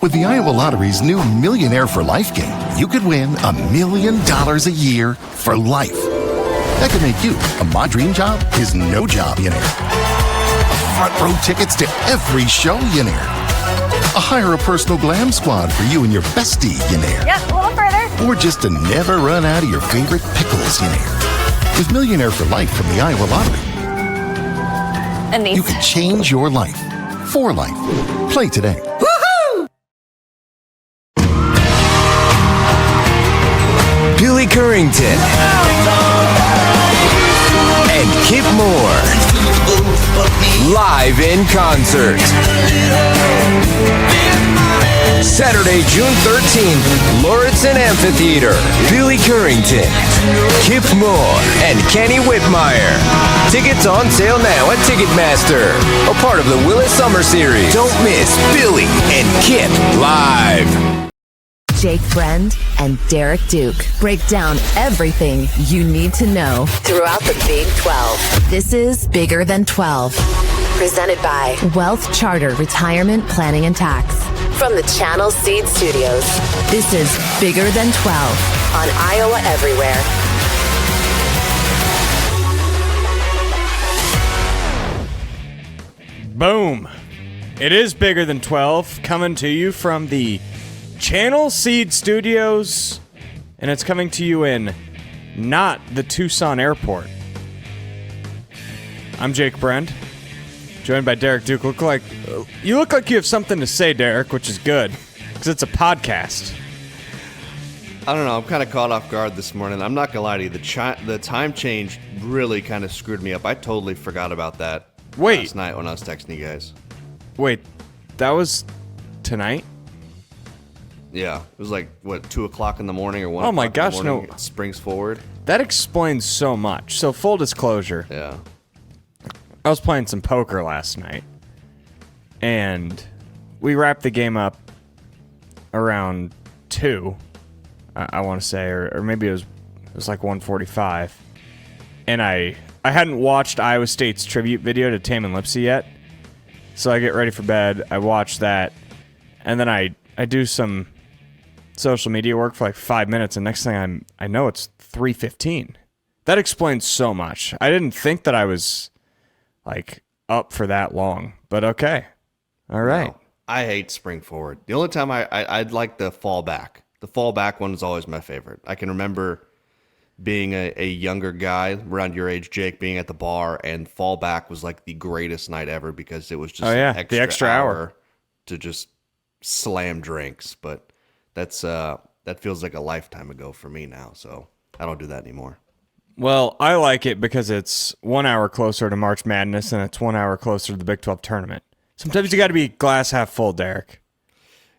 With the Iowa Lottery's new Millionaire for Life game, you could win $1 million a year for life. That could make you a My Dream Job is No Job-millionaire. Front row tickets to every show-millionaire. Hire a personal glam squad for you and your bestie-millionaire. Yep, a little further. Or just to never run out of your favorite pickles-millionaire. With Millionaire for Life from the Iowa Lottery, And these. you can change your life for life. Play today. Billy Currington and Kip Moore live in concert. Saturday, June 13th, Lauritsen Amphitheater. Billy Currington, Kip Moore, and Kenny Whitmire. Tickets on sale now at Ticketmaster. A part of the Willis Summer Series. Don't miss Billy and Kip live. Jake Brend and Derek Duke break down everything you need to know throughout the Big 12. This is Bigger Than 12, presented by WealthCharter Retirement Planning and Tax. From the Channel Seed Studios, this is Bigger Than 12 on Iowa Everywhere. Boom. It is Bigger Than 12, coming to you from the Channel Seed Studios, and it's coming to you in not the Tucson airport. I'm Jake Brend, joined by Derek Duke. You look like you have something to say, Derek, which is good, because it's a podcast. I don't know. I'm kind of caught off guard this morning. I'm not going to lie to you. The time change really kind of screwed me up. I totally forgot about that last night when I was texting you guys. Wait, that was tonight? Yeah, it was like, 2 o'clock in the morning or 1 Oh my o'clock gosh, in the morning. no. It springs forward. That explains so much. So full disclosure, Yeah. I was playing some poker last night, and we wrapped the game up around 2, I want to say, or maybe it was like 1:45, and I hadn't watched Iowa State's tribute video to Taman Lipsey yet, so I get ready for bed, I watch that, and then I do some social media work for like 5 minutes, and next thing I know it's 3:15. That explains so much. I didn't think that I was like up for that long, but okay. All right. No, I hate spring forward. The only time I'd like the fall back. The fall back one is always my favorite. I can remember being a younger guy around your age, Jake, being at the bar, and fall back was like the greatest night ever because it was just the extra hour to just slam drinks. But that feels like a lifetime ago for me now, so I don't do that anymore. Well, I like it because it's 1 hour closer to March Madness and it's 1 hour closer to the Big 12 tournament. Sometimes you got to be glass half full, Derek.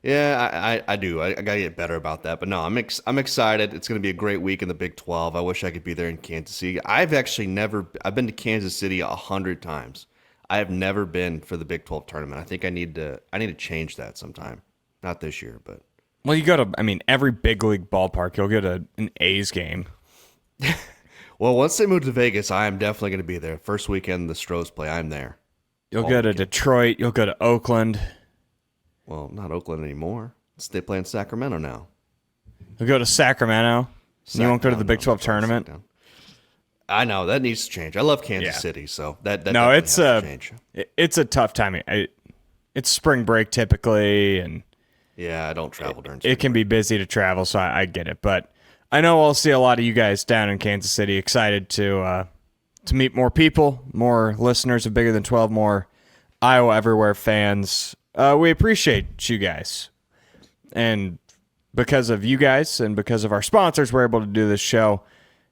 Yeah, I do. I got to get better about that. But no, I'm excited. It's going to be a great week in the Big 12. I wish I could be there in Kansas City. I've been to Kansas City 100 times. I have never been for the Big 12 tournament. I think I need to change that sometime. Not this year, but. Well, you go to, every big league ballpark, you'll go to an A's game. Well, once they move to Vegas, I am definitely going to be there. First weekend the Stros play, I'm there. You'll go to Detroit. You'll go to Oakland. Well, not Oakland anymore. They play in Sacramento now. You'll go to Sacramento. You won't go to the Big 12 tournament. I know that needs to change. I love Kansas City, so that no, it's has to change. It's a tough time. It's spring break typically, and yeah, I don't travel during. It can be busy to travel, so I get it. But I know I'll see a lot of you guys down in Kansas City. Excited to meet more people, more listeners of Bigger Than 12, more Iowa Everywhere fans. We appreciate you guys, and because of you guys and because of our sponsors, we're able to do this show.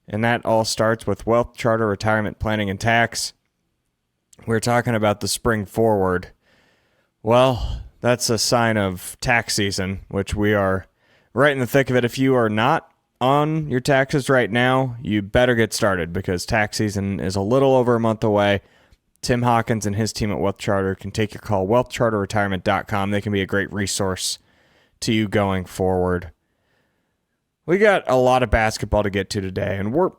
And that all starts with WealthCharter Retirement Planning and Tax. We're talking about the spring forward. Well, that's a sign of tax season, which we are right in the thick of it. If you are not on your taxes right now, you better get started because tax season is a little over a month away. Tim Hawkins and his team at WealthCharter can take your call. WealthCharterRetirement.com. They can be a great resource to you going forward. We got a lot of basketball to get to today, and we're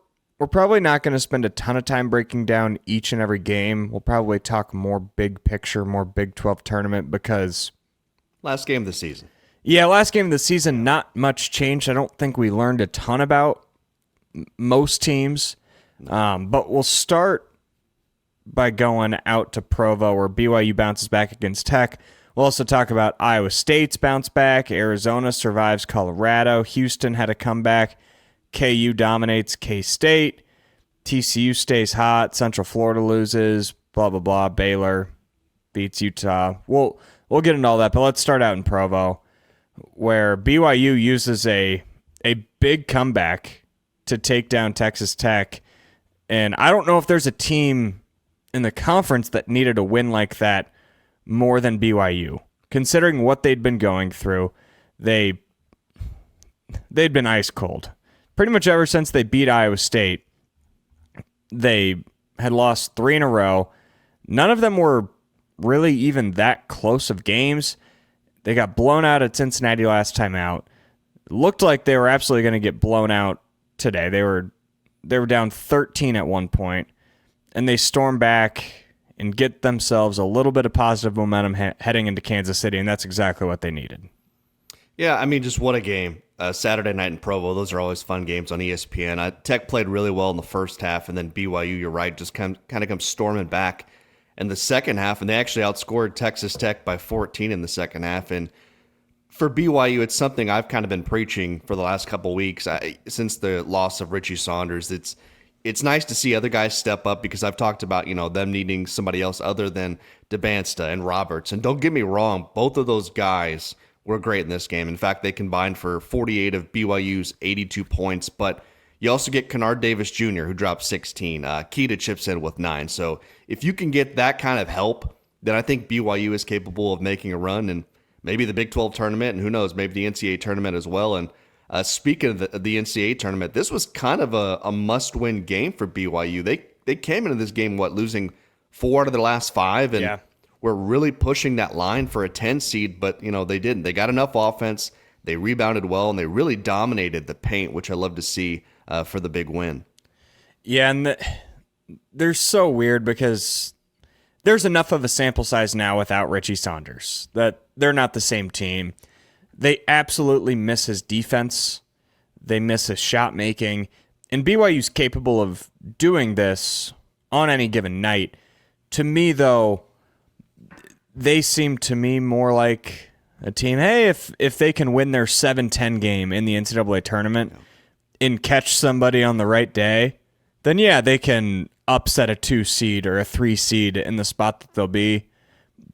probably not going to spend a ton of time breaking down each and every game. We'll probably talk more big picture, more Big 12 tournament because last game of the season. Yeah, last game of the season, not much changed. I don't think we learned a ton about most teams. But we'll start by going out to Provo, where BYU bounces back against Tech. We'll also talk about Iowa State's bounce back. Arizona survives Colorado. Houston had a comeback. KU dominates K-State. TCU stays hot. Central Florida loses. Blah, blah, blah. Baylor beats Utah. We'll get into all that, but let's start out in Provo, where BYU uses a big comeback to take down Texas Tech. And I don't know if there's a team in the conference that needed a win like that more than BYU. Considering what they'd been going through, they'd been ice cold. Pretty much ever since they beat Iowa State, they had lost 3 in a row. None of them were really even that close of games. They got blown out at Cincinnati last time out. Looked like they were absolutely going to get blown out today. They were down 13 at one point, and they storm back and get themselves a little bit of positive momentum heading into Kansas City, and that's exactly what they needed. Yeah, I mean, just what a game. Saturday night in Provo, those are always fun games on ESPN. Tech played really well in the first half, and then BYU, you're right, just kind of comes storming back in the second half, and they actually outscored Texas Tech by 14 in the second half. And for BYU, it's something I've kind of been preaching for the last couple of weeks since the loss of Richie Saunders. It's nice to see other guys step up, because I've talked about, them needing somebody else other than DeBansta and Roberts. And don't get me wrong, both of those guys were great in this game. In fact, they combined for 48 of BYU's 82 points. But you also get Kennard Davis Jr., who dropped 16. Keita chips in with 9. So if you can get that kind of help, then I think BYU is capable of making a run, and maybe the Big 12 tournament, and who knows, maybe the NCAA tournament as well. And speaking of the NCAA tournament, this was kind of a must-win game for BYU. They came into this game, losing 4 out of their last 5, and were really pushing that line for a 10 seed, but they didn't. They got enough offense, they rebounded well, and they really dominated the paint, which I love to see for the big win. Yeah, and they're so weird because there's enough of a sample size now without Richie Saunders that they're not the same team. They absolutely miss his defense. They miss his shot making. And BYU's capable of doing this on any given night. To me, though, they seem to me more like a team, hey, if they can win their 7-10 game in the NCAA tournament and catch somebody on the right day, then yeah, they can upset a 2 seed or a 3 seed in the spot that they'll be.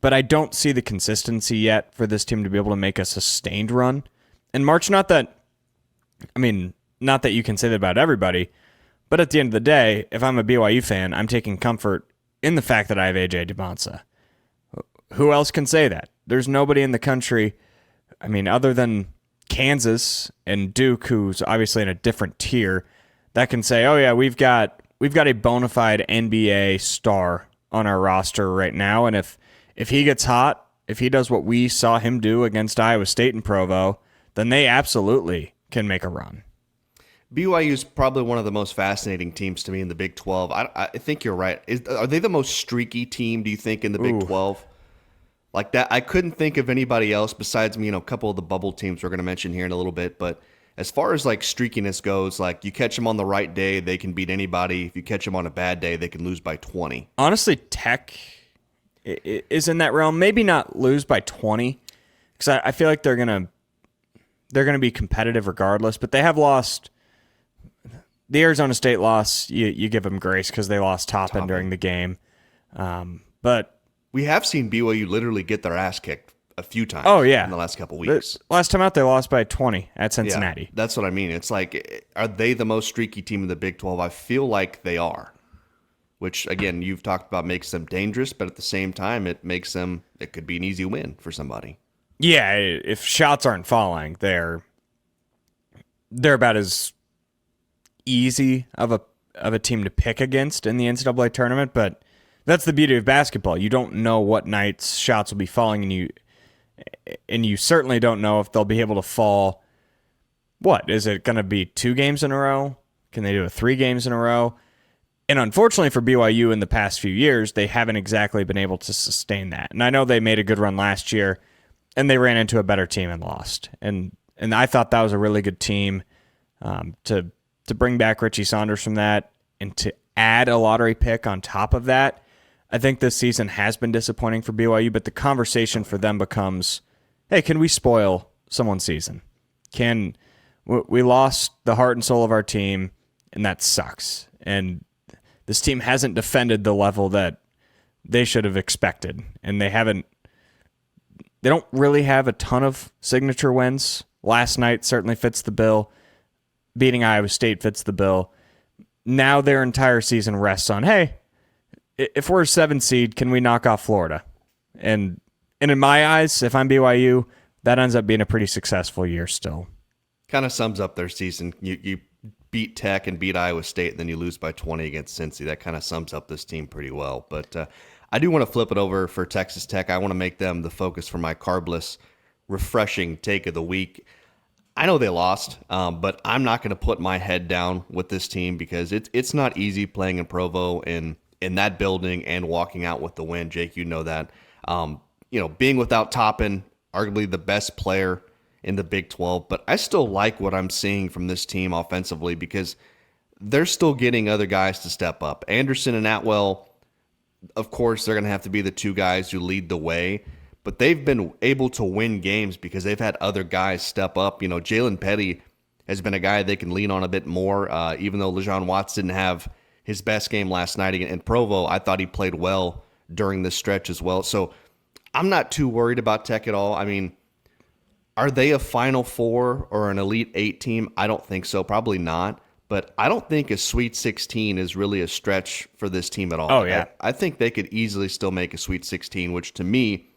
But I don't see the consistency yet for this team to be able to make a sustained run. And March, not that you can say that about everybody, but at the end of the day, if I'm a BYU fan, I'm taking comfort in the fact that I have A.J. DeBonsa. Who else can say that? There's nobody in the country, other than Kansas and Duke, who's obviously in a different tier, that can say, oh yeah, we've got a bona fide NBA star on our roster right now, and if he gets hot, if he does what we saw him do against Iowa State and Provo, then they absolutely can make a run. BYU is probably one of the most fascinating teams to me in the Big 12. I think you're right. Are they the most streaky team, do you think, in the Big 12? Like that, I couldn't think of anybody else besides a couple of the bubble teams we're going to mention here in a little bit. But as far as streakiness goes, you catch them on the right day, they can beat anybody. If you catch them on a bad day, they can lose by 20. Honestly, Tech is in that realm. Maybe not lose by 20, because I feel like they're gonna be competitive regardless. But they have lost. The Arizona State loss, you give them grace because they lost Toppin during the game. But we have seen BYU literally get their ass kicked a few times. Oh yeah, in the last couple weeks. Last time out, they lost by 20 at Cincinnati. Yeah, that's what I mean. It's are they the most streaky team in the Big 12? I feel like they are. Which, again, you've talked about makes them dangerous, but at the same time, it could be an easy win for somebody. Yeah, if shots aren't falling, they're about as easy of a team to pick against in the NCAA tournament, but that's the beauty of basketball. You don't know what nights shots will be falling, and you certainly don't know if they'll be able to fall. What, is it going to be 2 games in a row? Can they do it 3 games in a row? And unfortunately for BYU in the past few years, they haven't exactly been able to sustain that. And I know they made a good run last year and they ran into a better team and lost. And I thought that was a really good team to bring back Richie Saunders from that and to add a lottery pick on top of that. I think this season has been disappointing for BYU, but the conversation for them becomes, hey, can we spoil someone's season? We lost the heart and soul of our team, and that sucks. And this team hasn't defended the level that they should have expected, and they don't really have a ton of signature wins. Last night certainly fits the bill. Beating Iowa State fits the bill. Now their entire season rests on, hey, if we're a 7 seed, can we knock off Florida? And in my eyes, if I'm BYU, that ends up being a pretty successful year still. Kind of sums up their season. You beat Tech and beat Iowa State, and then you lose by 20 against Cincy. That kind of sums up this team pretty well. But I do want to flip it over for Texas Tech. I want to make them the focus for my carbless, refreshing take of the week. I know they lost, but I'm not going to put my head down with this team because it's not easy playing in Provo in that building and walking out with the win. Jake, you know that. Being without Toppin, arguably the best player in the Big 12, but I still like what I'm seeing from this team offensively because they're still getting other guys to step up. Anderson and Atwell, of course, they're going to have to be the two guys who lead the way, but they've been able to win games because they've had other guys step up. Jalen Petty has been a guy they can lean on a bit more, even though LeJon Watts didn't have his best game last night in Provo. I thought he played well during this stretch as well. So I'm not too worried about Tech at all. I mean, are they a Final Four or an Elite 8 team? I don't think so. Probably not. But I don't think a Sweet 16 is really a stretch for this team at all. Oh, yeah. I think they could easily still make a Sweet 16, which to me,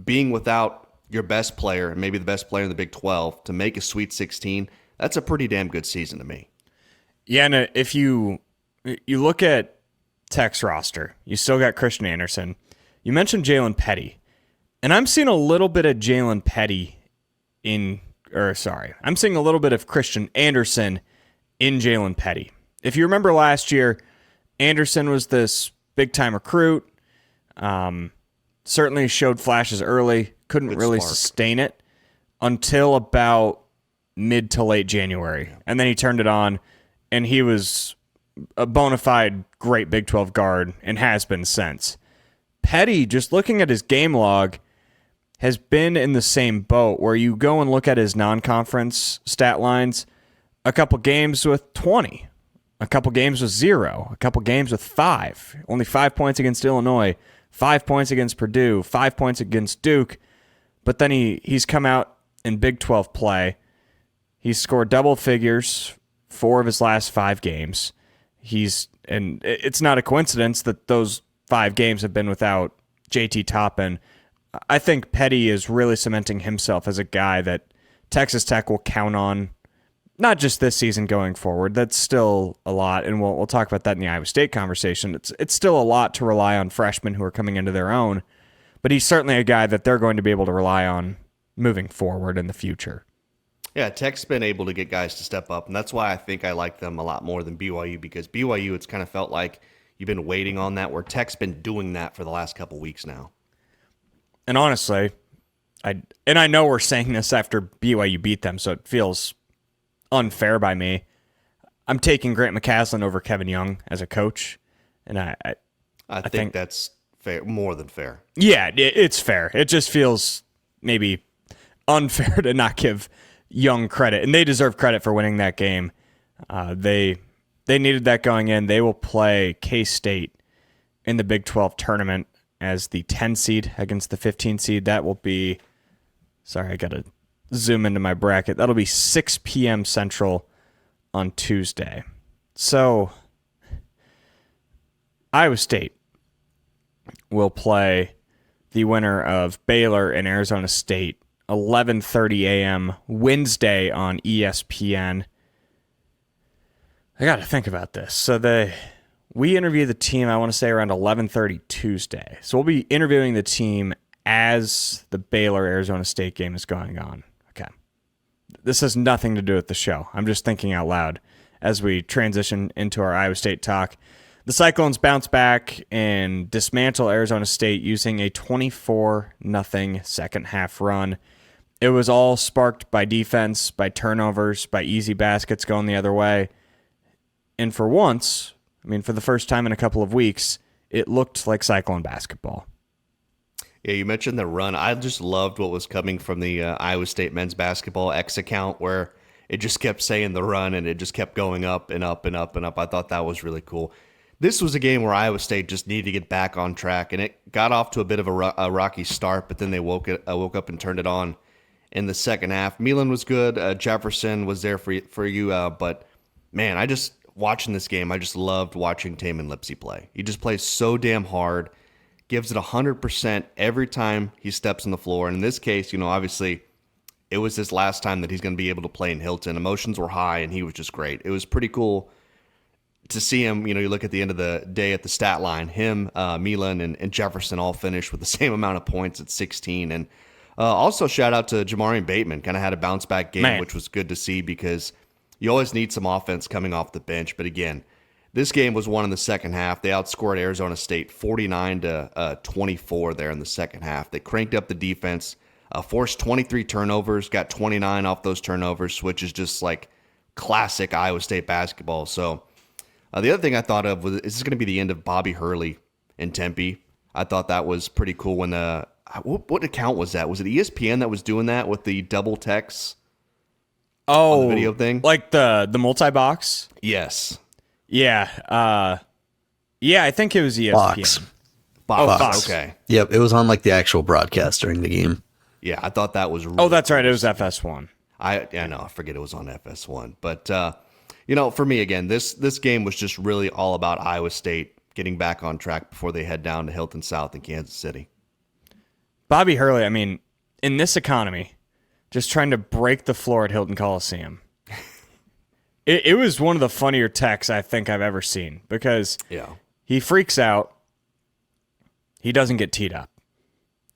being without your best player, and maybe the best player in the Big 12, to make a Sweet 16, that's a pretty damn good season to me. Yeah, and if you look at Tech's roster, you still got Christian Anderson. You mentioned Jalen Petty. And I'm seeing a little bit of Jalen Petty I'm seeing a little bit of Christian Anderson in Jalen Petty. If you remember last year, Anderson was this big-time recruit. Certainly showed flashes early, couldn't really sustain it until about mid to late January. And then he turned it on, and he was a bona fide great Big 12 guard and has been since. Petty, just looking at his game log, has been in the same boat where you go and look at his non-conference stat lines, a couple games with 20, a couple games with 0, a couple games with 5, only 5 points against Illinois, 5 points against Purdue, 5 points against Duke, but then he's come out in Big 12 play. He's scored double figures 4 of his last 5 games. And it's not a coincidence that those 5 games have been without JT Toppin. I think Petty is really cementing himself as a guy that Texas Tech will count on, not just this season going forward. That's still a lot, and we'll talk about that in the Iowa State conversation. It's still a lot to rely on freshmen who are coming into their own, but he's certainly a guy that they're going to be able to rely on moving forward in the future. Yeah, Tech's been able to get guys to step up, and that's why I think I like them a lot more than BYU, because BYU, it's kind of felt like you've been waiting on that, where Tech's been doing that for the last couple weeks now. And honestly, I know we're saying this after BYU beat them, so it feels unfair by me. I'm taking Grant McCaslin over Kevin Young as a coach, and I think that's fair, more than fair. Yeah, it's fair. It just feels maybe unfair to not give Young credit, and they deserve credit for winning that game. They needed that going in. They will play K-State in the Big 12 tournament as the 10 seed against the 15 seed. That will be, sorry, I got to zoom into my bracket. That'll be 6 p.m. Central on Tuesday. So Iowa State will play the winner of Baylor and Arizona State 11:30 a.m. Wednesday on ESPN. I got to think about this. So we interview the team, I want to say, around 11:30 Tuesday. So we'll be interviewing the team as the Baylor-Arizona State game is going on. Okay. This has nothing to do with the show. I'm just thinking out loud as we transition into our Iowa State talk. The Cyclones bounce back and dismantle Arizona State using a 24-0 second half run. It was all sparked by defense, by turnovers, by easy baskets going the other way. And for once, for the first time in a couple of weeks, it looked like Cyclone basketball. Yeah, you mentioned the run. I just loved what was coming from the Iowa State men's basketball X account, where it just kept saying the run and it just kept going up and up and up and up. I thought that was really cool. This was a game where Iowa State just needed to get back on track, and it got off to a bit of a rocky start, but then they woke up and turned it on in the second half. Milan was good. Jefferson was there for you, but man, watching this game, I just loved watching Taman Lipsey play. He just plays so damn hard, gives it 100% every time he steps on the floor. And in this case, obviously it was his last time that he's going to be able to play in Hilton. Emotions were high, and he was just great. It was pretty cool to see him. You look at the end of the day at the stat line, him, Milan, and Jefferson all finished with the same amount of points at 16. And also shout out to Jamarian Bateman, kind of had a bounce back game, which was good to see because you always need some offense coming off the bench. But again, this game was won in the second half. They outscored Arizona State 49-24 there in the second half. They cranked up the defense, forced 23 turnovers, got 29 off those turnovers, which is just like classic Iowa State basketball. So the other thing I thought of was, is this going to be the end of Bobby Hurley in Tempe? I thought that was pretty cool when what account was that? Was it ESPN that was doing that with the double text? On the video thing? Like the multi-box? Yes. Yeah. I think it was ESPN. Fox. Okay. Yep, it was on like the actual broadcast during the game. Yeah, I thought that was really that's right. It was FS1. I know. I forget it was on FS1. But, for me, again, this game was just really all about Iowa State getting back on track before they head down to Hilton South in Kansas City. Bobby Hurley, in this economy, just trying to break the floor at Hilton Coliseum. It was one of the funnier texts I think I've ever seen because he freaks out. He doesn't get teed up.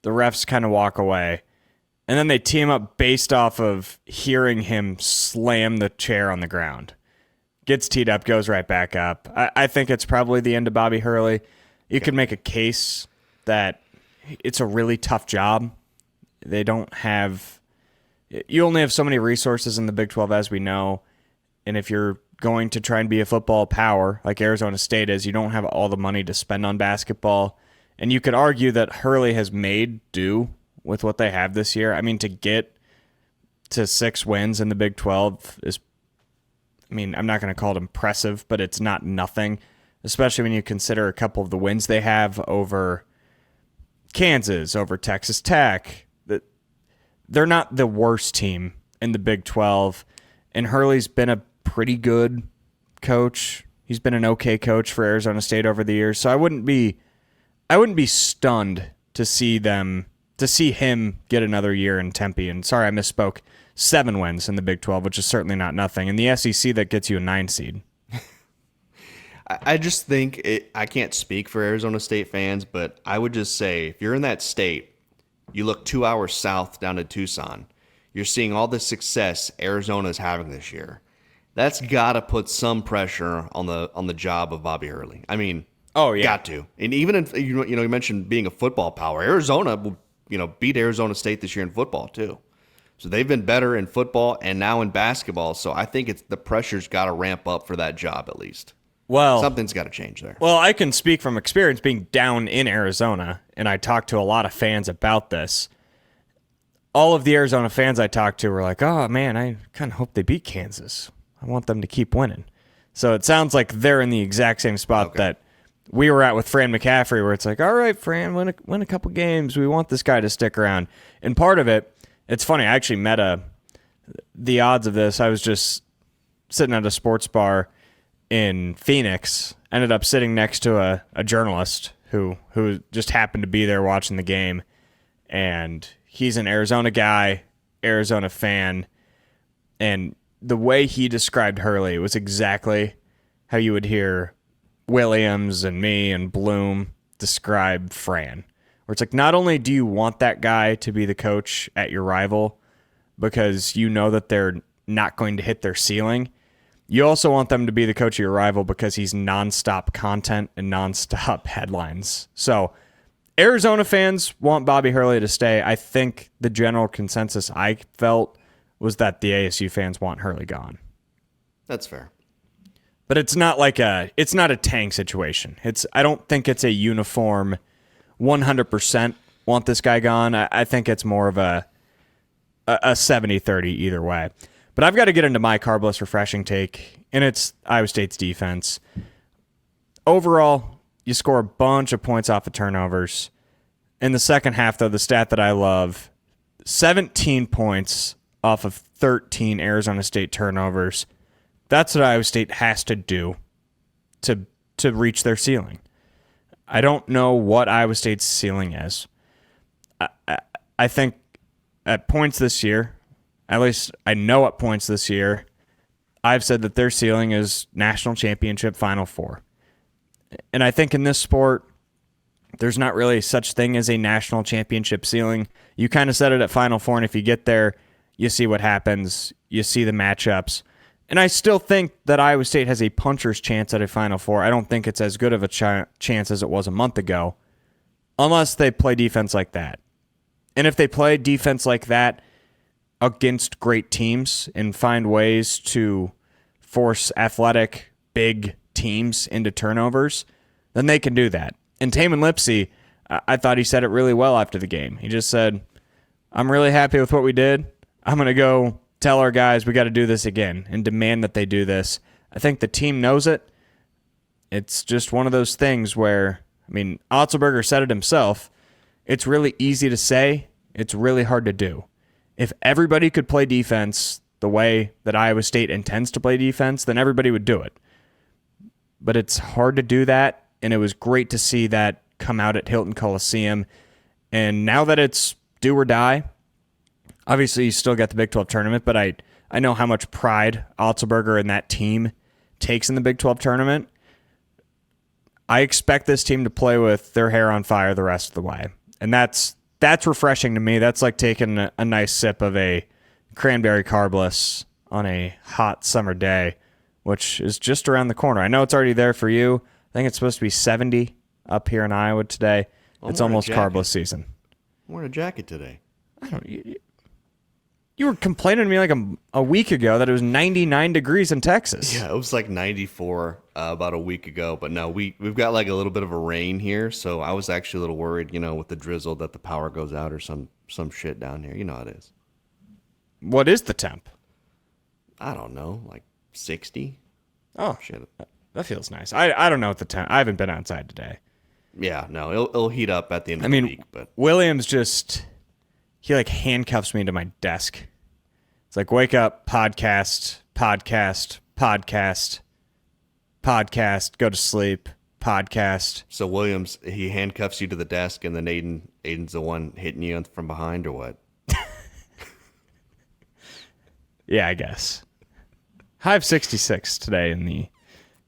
The refs kind of walk away. And then they tee him up based off of hearing him slam the chair on the ground. Gets teed up, goes right back up. I think it's probably the end of Bobby Hurley. You could make a case that it's a really tough job. They don't have... You only have so many resources in the Big 12, as we know. And if you're going to try and be a football power like Arizona State is, you don't have all the money to spend on basketball. And you could argue that Hurley has made do with what they have this year. To get to 6 wins in the Big 12 is, I'm not going to call it impressive, but it's not nothing, especially when you consider a couple of the wins they have over Kansas, over Texas Tech. They're not the worst team in the Big 12, and Hurley's been a pretty good coach. He's been an okay coach for Arizona State over the years, so I wouldn't be stunned to see him get another year in Tempe. And sorry, I misspoke. 7 wins in the Big 12, which is certainly not nothing. In the SEC, that gets you a 9 seed. I just think I can't speak for Arizona State fans, but I would just say if you're in that state, you look 2 hours south down to Tucson, you're seeing all the success Arizona is having this year. That's got to put some pressure on the job of Bobby Hurley. Got to. And even if you mentioned being a football power, Arizona will beat Arizona State this year in football too. So they've been better in football and now in basketball. So I think the pressure's got to ramp up for that job at least. Well, something's got to change there. Well, I can speak from experience being down in Arizona, and I talked to a lot of fans about this. All of the Arizona fans I talked to were like, oh, man, I kind of hope they beat Kansas. I want them to keep winning. So it sounds like they're in the exact same spot that we were at with Fran McCaffrey, where it's like, all right, Fran, win a couple games. We want this guy to stick around. And part of it, it's funny, I actually met the odds of this. I was just sitting at a sports bar in Phoenix, ended up sitting next to a journalist who just happened to be there watching the game. And he's an Arizona guy, Arizona fan. And the way he described Hurley was exactly how you would hear Williams and me and Bloom describe Fran. Where it's like, not only do you want that guy to be the coach at your rival because you know that they're not going to hit their ceiling, You also want them to be the coach of your rival because he's nonstop content and nonstop headlines. So Arizona fans want Bobby Hurley to stay. I think the general consensus I felt was that the ASU fans want Hurley gone. That's fair. But it's not a Tang situation. I don't think it's a uniform 100% want this guy gone. I think it's more of a 70-30 either way. But I've got to get into my carbless refreshing take, and it's Iowa State's defense. Overall, you score a bunch of points off of turnovers. In the second half, though, the stat that I love, 17 points off of 13 Arizona State turnovers. That's what Iowa State has to do to reach their ceiling. I don't know what Iowa State's ceiling is. I think at points this year, at least I know at points this year, I've said that their ceiling is national championship Final Four. And I think in this sport, there's not really such thing as a national championship ceiling. You kind of set it at Final Four, and if you get there, you see what happens. You see the matchups. And I still think that Iowa State has a puncher's chance at a Final Four. I don't think it's as good of a chance as it was a month ago, unless they play defense like that. And if they play defense like that against great teams and find ways to force athletic, big teams into turnovers, then they can do that. And Taman Lipsey, I thought he said it really well after the game. He just said, I'm really happy with what we did. I'm going to go tell our guys we got to do this again and demand that they do this. I think the team knows it. It's just one of those things where, Otzelberger said it himself. It's really easy to say. It's really hard to do. If everybody could play defense the way that Iowa State intends to play defense, then everybody would do it. But it's hard to do that, and it was great to see that come out at Hilton Coliseum. And now that it's do or die, obviously you still got the Big 12 tournament, but I know how much pride Otzelberger and that team takes in the Big 12 tournament. I expect this team to play with their hair on fire the rest of the way. And that's refreshing to me. That's like taking a nice sip of a cranberry carbless on a hot summer day, which is just around the corner. I know it's already there for you. I think it's supposed to be 70 up here in Iowa today. It's almost carbless season. I'm wearing a jacket today. You were complaining to me like a week ago that it was 99 degrees in Texas. Yeah, it was like 94 about a week ago. But no, we've got like a little bit of a rain here. So I was actually a little worried, with the drizzle that the power goes out or some shit down here. You know how it is. What is the temp? I don't know, like 60. Oh, shit. That feels nice. I don't know what the temp. I haven't been outside today. Yeah, no, it'll heat up at the end of the week. But Williams he like handcuffs me to my desk. It's like, wake up, podcast, go to sleep, podcast. So Williams, he handcuffs you to the desk, and then Aiden's the one hitting you from behind, or what? Yeah, I guess. High of 66 today in the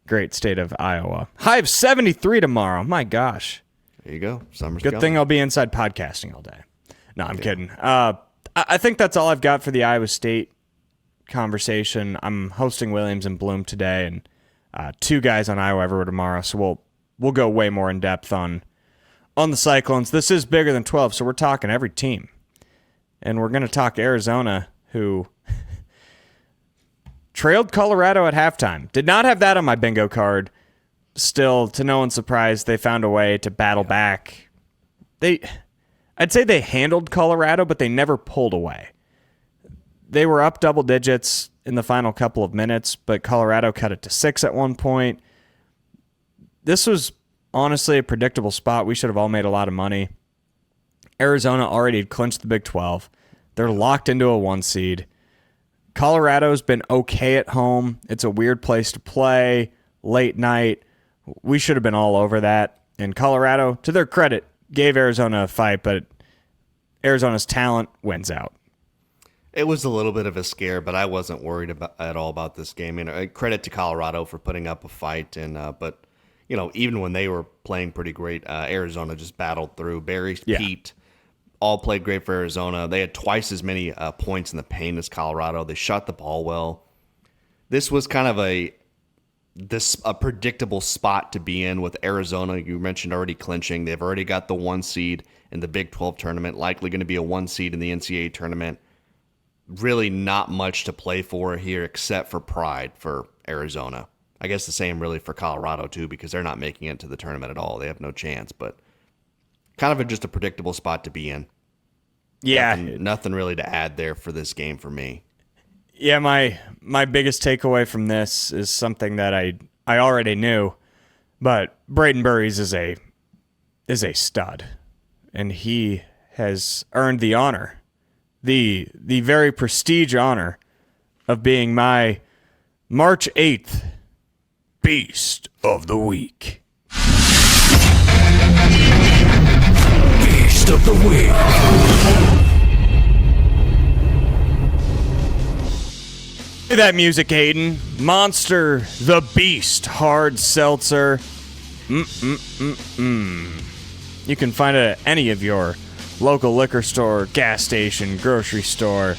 great state of Iowa. High of 73 tomorrow. My gosh. There you go. Summer's Good thing I'll be inside podcasting all day. No, I'm kidding. I think that's all I've got for the Iowa State conversation. I'm hosting Williams and Bloom today, and two guys on Iowa Everywhere tomorrow. So we'll go way more in depth on the Cyclones. This is bigger than 12, so we're talking every team, and we're going to talk Arizona, who trailed Colorado at halftime. Did not have that on my bingo card. Still, to no one's surprise, they found a way to battle back. I'd say they handled Colorado, but they never pulled away. They were up double digits in the final couple of minutes, but Colorado cut it to 6 at one point. This was honestly a predictable spot. We should have all made a lot of money. Arizona already had clinched the Big 12. They're locked into a 1 seed. Colorado's been okay at home. It's a weird place to play, late night. We should have been all over that. And Colorado, to their credit, gave Arizona a fight, but Arizona's talent wins out. It was a little bit of a scare, but I wasn't worried at all about this game. Credit to Colorado for putting up a fight, but even when they were playing pretty great, Arizona just battled through. Barry, Pete, all played great for Arizona. They had twice as many points in the paint as Colorado. They shot the ball well. this was kind of a predictable spot to be in with Arizona. You mentioned already clinching. They've already got the 1 seed in the Big 12 tournament, likely going to be a 1 seed in the NCAA tournament. Really not much to play for here except for pride for Arizona. I guess the same really for Colorado too, because they're not making it to the tournament at all. They have no chance, but kind of just a predictable spot to be in. Yeah. Nothing really to add there for this game for me. Yeah, my biggest takeaway from this is something that I already knew, but Braden Burries is a stud, and he has earned the honor, the very prestige honor of being my March 8th Beast of the Week. Beast of the Week. That music, Aiden. Monster the Beast Hard Seltzer. You can find it at any of your local liquor store, gas station, grocery store.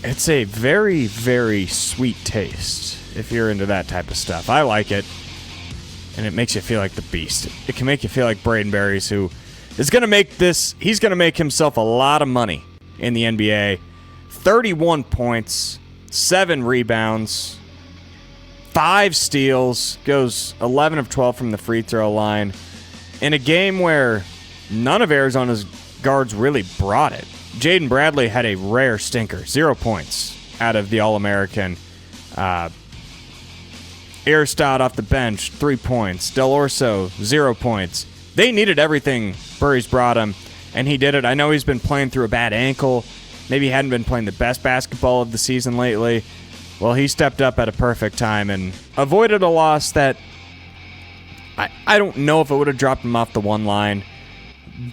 It's a very, very sweet taste if you're into that type of stuff. I like it, and it makes you feel like the Beast. It can make you feel like Braden Burries, who is going to make this, he's going to make himself a lot of money in the NBA. 31 points. 7 rebounds, 5 steals, goes 11 of 12 from the free throw line in a game where none of Arizona's guards really brought it. Jaden Bradley had a rare stinker, 0 points out of the All-American. Aristod off the bench, 3 points. Del Orso, 0 points. They needed everything Burries brought him, and he did it. I know he's been playing through a bad ankle. Maybe he hadn't been playing the best basketball of the season lately. Well, he stepped up at a perfect time and avoided a loss that I don't know if it would have dropped him off the one line,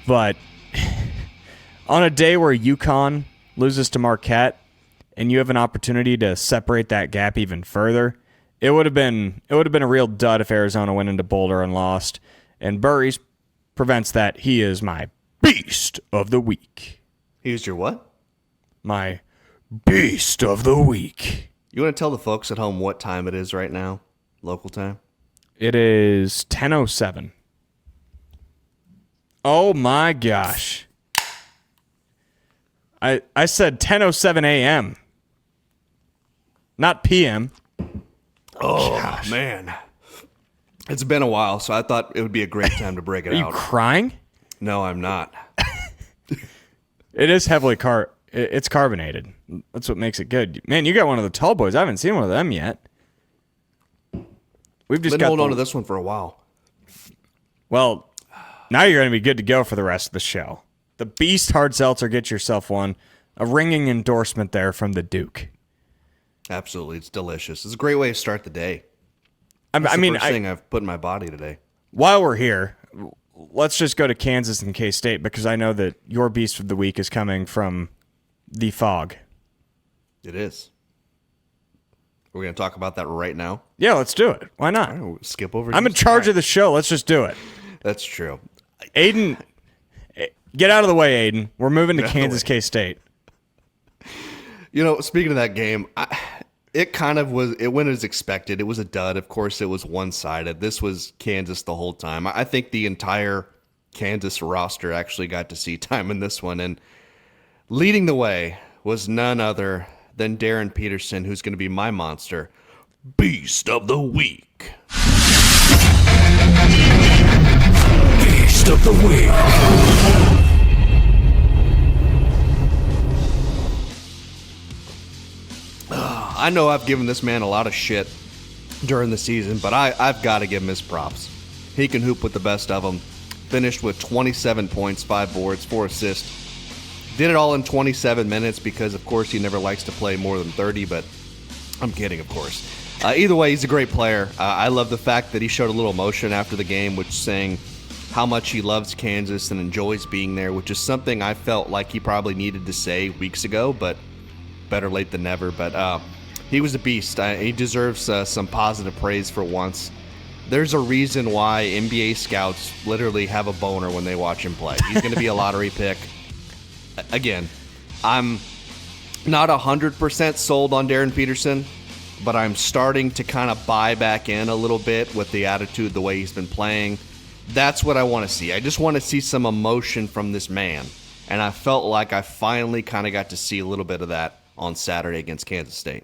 but on a day where UConn loses to Marquette and you have an opportunity to separate that gap even further, it would have been a real dud if Arizona went into Boulder and lost. And Burries prevents that. He is my Beast of the Week. He's your what? My Beast of the Week. You want to tell the folks at home what time it is right now, local time? It is 10:07. Oh my gosh. I said 10:07 a.m. Not p.m. Oh, gosh. Man. It's been a while, so I thought it would be a great time to break it Are out. you crying? No, I'm not. It is heavily it's carbonated. That's what makes it good. Man, you got one of the tall boys. I haven't seen one of them yet. We've just been holding on to this one for a while. Well, now you're going to be good to go for the rest of the show. The Beast Hard Seltzer, get yourself one. A ringing endorsement there from the Duke. Absolutely. It's delicious. It's a great way to start the day. First thing I've put in my body today. While we're here, let's just go to Kansas and K-State because I know that your Beast of the Week is coming from the Fog. It is. We're going to talk about that right now. Yeah, let's do it. Why not? All right, we'll skip over. I'm in charge of the show. Let's just do it. That's true. Aiden, get out of the way, Aiden. We're moving to Kansas K-State. You know, speaking of that game, it went as expected. It was a dud. Of course, it was one-sided. This was Kansas the whole time. I think the entire Kansas roster actually got to see time in this one. And leading the way was none other than Darren Peterson, who's going to be my monster. Beast of the Week. Beast of the Week. I know I've given this man a lot of shit during the season, but I've got to give him his props. He can hoop with the best of them. Finished with 27 points, 5 boards, 4 assists. Did it all in 27 minutes because, of course, he never likes to play more than 30, but I'm kidding, of course. Either way, he's a great player. I love the fact that he showed a little emotion after the game, which saying how much he loves Kansas and enjoys being there, which is something I felt like he probably needed to say weeks ago, but better late than never. But he was a beast. He deserves some positive praise for once. There's a reason why NBA scouts literally have a boner when they watch him play. He's going to be a lottery pick. Again, I'm not 100% sold on Darren Peterson. but I'm starting to kind of buy back in a little bit with the attitude, the way he's been playing. That's what I want to see. I just want to see some emotion from this man. And I felt like I finally kind of got to see a little bit of that on Saturday against Kansas State.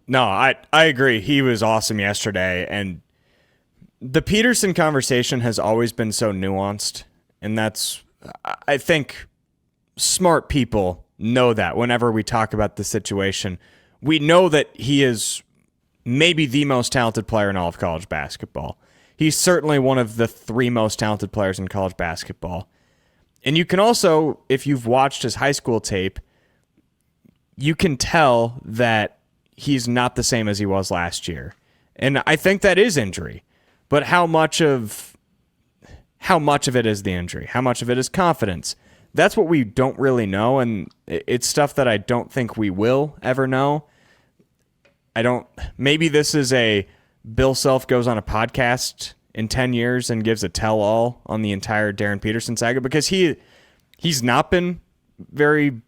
No, I agree. He was awesome yesterday. And the Peterson conversation has always been so nuanced. And that's, I think, smart people know that whenever we talk about the situation. We know that he is maybe the most talented player in all of college basketball. He's certainly one of the 3 most talented players in college basketball. And you can also, if you've watched his high school tape, you can tell that he's not the same as he was last year. And I think that is injury. But how much of it is the injury? How much of it is confidence? That's what we don't really know, and it's stuff that I don't think we will ever know. Maybe this is a Bill Self goes on a podcast in 10 years and gives a tell-all on the entire Darren Peterson saga, because he's not been very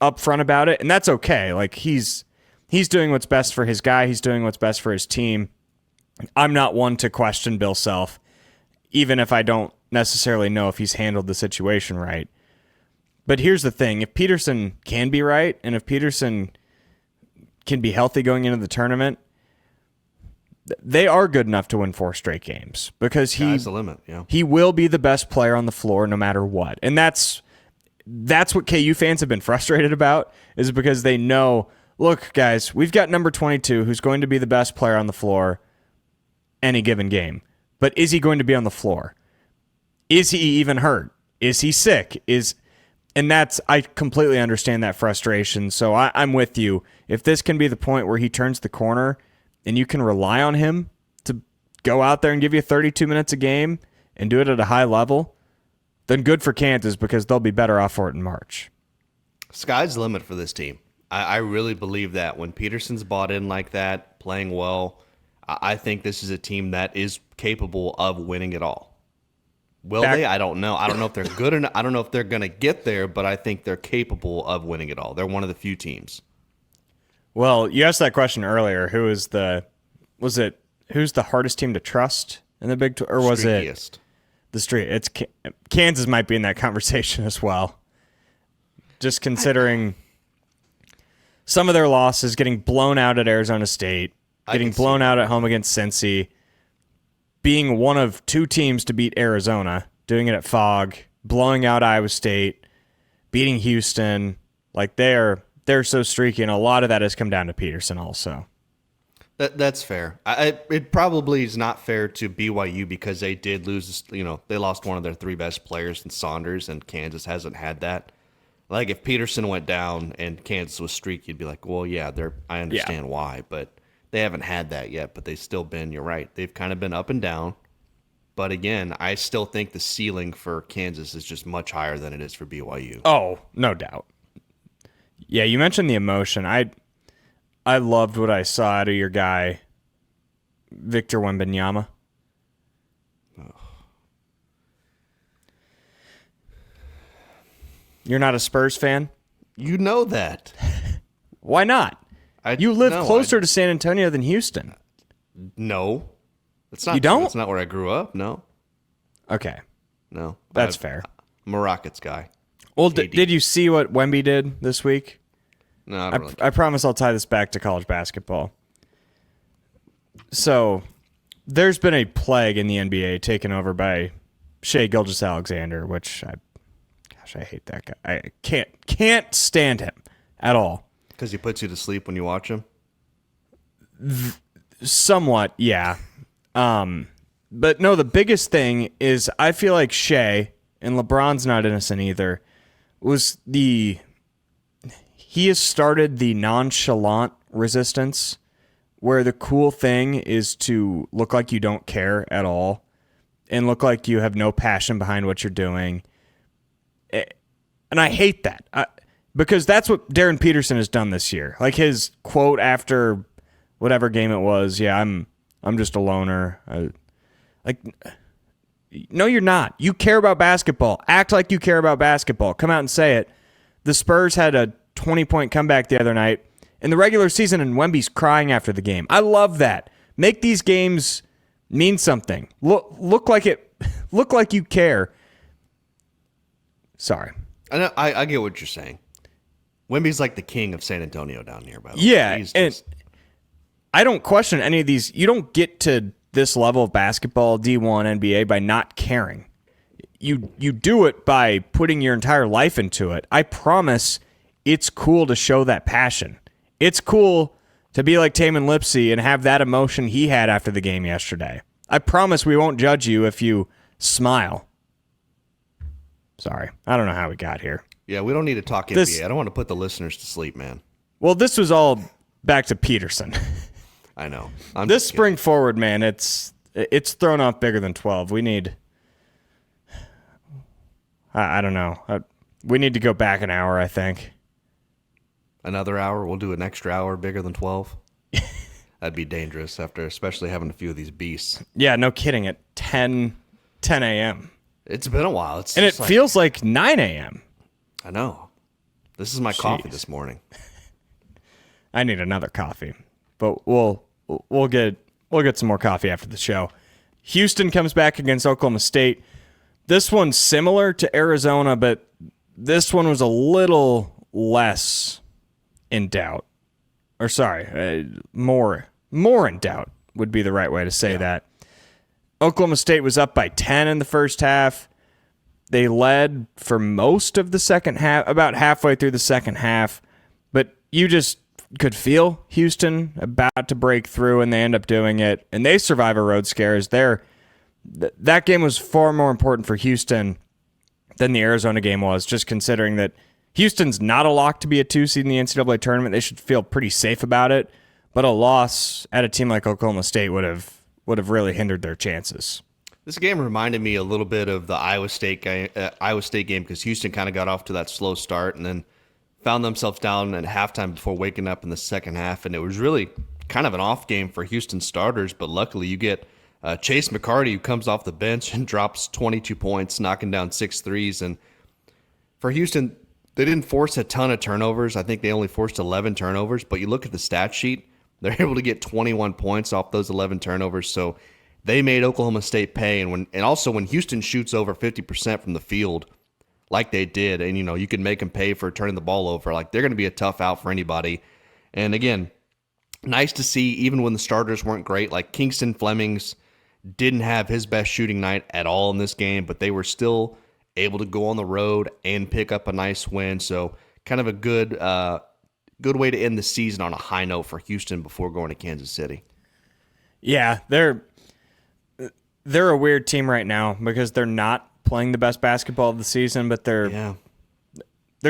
upfront about it, and that's okay. Like, he's doing what's best for his guy. He's doing what's best for his team. I'm not one to question Bill Self, even if I don't necessarily know if he's handled the situation right. But here's the thing. If Peterson can be right, and if Peterson can be healthy going into the tournament, they are good enough to win 4 straight games, because Sky's the limit, yeah. He will be the best player on the floor no matter what. And that's what KU fans have been frustrated about, is because they know, look, guys, we've got number 22 who's going to be the best player on the floor any given game. But is he going to be on the floor? Is he even hurt? Is he sick? And I completely understand that frustration. So I'm with you. If this can be the point where he turns the corner and you can rely on him to go out there and give you 32 minutes a game and do it at a high level, then good for Kansas, because they'll be better off for it in March. Sky's the limit for this team. I really believe that. When Peterson's bought in like that, playing well, I think this is a team that is capable of winning it all. Will they? I don't know. I don't know if they're good enough. I don't know if they're going to get there, but I think they're capable of winning it all. They're one of the few teams. Well, you asked that question earlier. Who's the hardest team to trust in the Big 12, or was Streakiest. It the street? It's Kansas might be in that conversation as well. Just considering some of their losses, getting blown out at Arizona State, getting blown out at home against Cincy, being one of 2 teams to beat Arizona, doing it at Fog, blowing out Iowa State, beating Houston. Like, they're so streaky, and a lot of that has come down to Peterson also. That's fair. It probably is not fair to BYU, because they did lose. They lost one of their 3 best players in Saunders, and Kansas hasn't had that. Like, if Peterson went down and Kansas was streaky, you'd be like, well, yeah, I understand why, but they haven't had that yet. But they've still been. You're right. They've kind of been up and down. But again, I still think the ceiling for Kansas is just much higher than it is for BYU. Oh, no doubt. Yeah, you mentioned the emotion. I loved what I saw out of your guy, Victor Wembanyama. Oh. You're not a Spurs fan? You know that. Why not? You live closer to San Antonio than Houston. No. That's not You don't? That's not where I grew up, no. Okay. No. That's fair. I'm a Rockets guy. Well, did you see what Wemby did this week? No, I promise I'll tie this back to college basketball. So, there's been a plague in the NBA taken over by Shai Gilgeous-Alexander, which I hate that guy. I can't stand him at all. Because he puts you to sleep when you watch him? Somewhat, yeah. But no, the biggest thing is I feel like Shai, and LeBron's not innocent either, he has started the nonchalant resistance, where the cool thing is to look like you don't care at all and look like you have no passion behind what you're doing. And I hate that because that's what Darren Peterson has done this year. Like, his quote after whatever game it was, yeah, I'm just a loner. No, you're not. You care about basketball. Act like you care about basketball. Come out and say it. The Spurs had a 20-point comeback the other night, in the regular season and Wemby's crying after the game. I love that. Make these games mean something. Look like you care. Sorry. I get what you're saying. Wemby's like the king of San Antonio down here, by the way. Yeah, and I don't question any of these. You don't get to this level of basketball, D1, NBA, by not caring. You do it by putting your entire life into it. I promise it's cool to show that passion. It's cool to be like Taman Lipsey and have that emotion he had after the game yesterday. I promise we won't judge you if you smile. Sorry, I don't know how we got here. Yeah, we don't need to talk NBA. I don't want to put the listeners to sleep, man. Well, this was all back to Peterson. I know. This spring forward, man, it's thrown off bigger than 12. We need... I don't know. We need to go back an hour, I think. Another hour? We'll do an extra hour bigger than 12? That'd be dangerous after especially having a few of these beasts. Yeah, no kidding. At 10 a.m. It's been a while. And it feels like 9 a.m. I know. This is my coffee this morning. I need another coffee. But we'll get some more coffee after the show. Houston comes back against Oklahoma State. This one's similar to Arizona, but this one was a little less in doubt. Or sorry, more in doubt would be the right way to say that. Oklahoma State was up by 10 in the first half. They led for most of the second half, about halfway through the second half. But you just could feel Houston about to break through, and they end up doing it. And they survive a road scare. That game was far more important for Houston than the Arizona game was, just considering that Houston's not a lock to be a 2 seed in the NCAA tournament. They should feel pretty safe about it. But a loss at a team like Oklahoma State would have really hindered their chances. This game reminded me a little bit of the Iowa State game because Houston kind of got off to that slow start and then found themselves down at halftime before waking up in the second half. And it was really kind of an off game for Houston starters, but luckily you get Chase McCarty, who comes off the bench and drops 22 points, knocking down 6 threes. And for Houston, they didn't force a ton of turnovers. I think they only forced 11 turnovers, but you look at the stat sheet, they're able to get 21 points off those 11 turnovers. So they made Oklahoma State pay. And also when Houston shoots over 50% from the field, like they did, and you can make them pay for turning the ball over, like they're going to be a tough out for anybody. And again, nice to see, even when the starters weren't great, like Kingston Flemings didn't have his best shooting night at all in this game, but they were still able to go on the road and pick up a nice win. So kind of a good way to end the season on a high note for Houston before going to Kansas City. Yeah, they're a weird team right now because they're not playing the best basketball of the season, but they're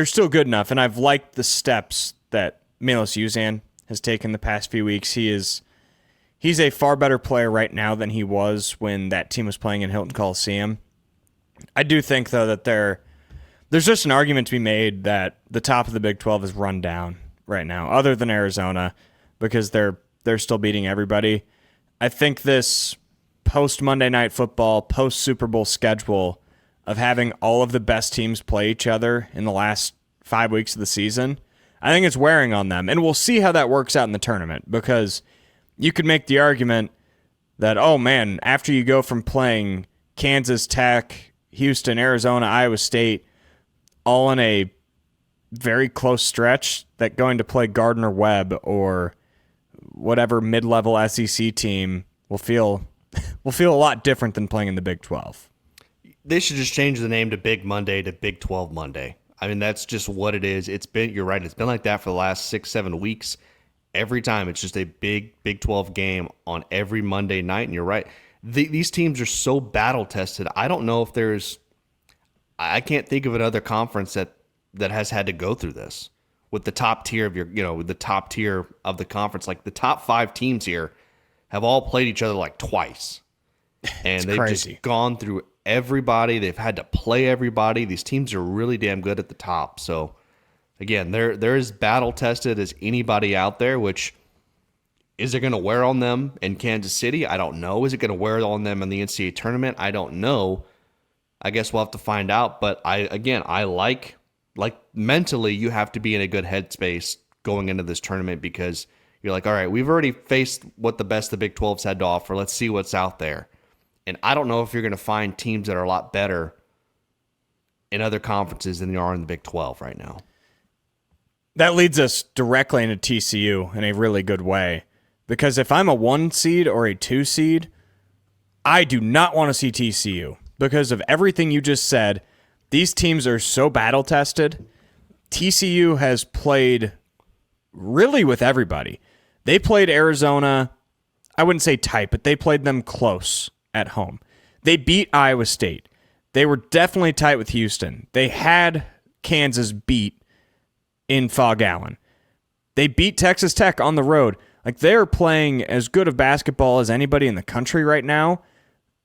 still good enough. And I've liked the steps that Milos Uzan has taken the past few weeks. He's a far better player right now than he was when that team was playing in Hilton Coliseum. I do think, though, that there's just an argument to be made that the top of the Big 12 is run down right now, other than Arizona, because they're still beating everybody. I think this post-Monday Night Football, post-Super Bowl schedule of having all of the best teams play each other in the last 5 weeks of the season, I think it's wearing on them. And we'll see how that works out in the tournament, because you could make the argument that, oh man, after you go from playing Kansas Tech, Houston, Arizona, Iowa State, all in a very close stretch, that going to play Gardner-Webb or whatever mid-level SEC team will feel a lot different than playing in the Big 12. They should just change the name to Big Monday to Big 12 Monday. I mean, that's just what it is. You're right, it's been like that for the last 6-7 weeks. Every time it's just a big Big 12 game on every Monday night, and you're right. These teams are so battle-tested. I don't know if I can't think of another conference that has had to go through this with the top tier of with the top tier of the conference. Like the top 5 teams here have all played each other like twice. And they've crazy. Just gone through everybody. They've had to play everybody. These teams are really damn good at the top. So again, they're as battle tested as anybody out there, which is it going to wear on them in Kansas City? I don't know. Is it going to wear on them in the NCAA tournament? I don't know. I guess we'll have to find out. But I like mentally, you have to be in a good headspace going into this tournament because you're like, all right, we've already faced what the best the Big 12's had to offer. Let's see what's out there. And I don't know if you're going to find teams that are a lot better in other conferences than they are in the Big 12 right now. That leads us directly into TCU in a really good way. Because if I'm a 1 seed or a 2 seed, I do not want to see TCU. Because of everything you just said, these teams are so battle-tested. TCU has played really with everybody. They played Arizona, I wouldn't say tight, but they played them close at home. They beat Iowa State. They were definitely tight with Houston. They had Kansas beat in Fog Allen. They beat Texas Tech on the road. Like, they're playing as good of basketball as anybody in the country right now,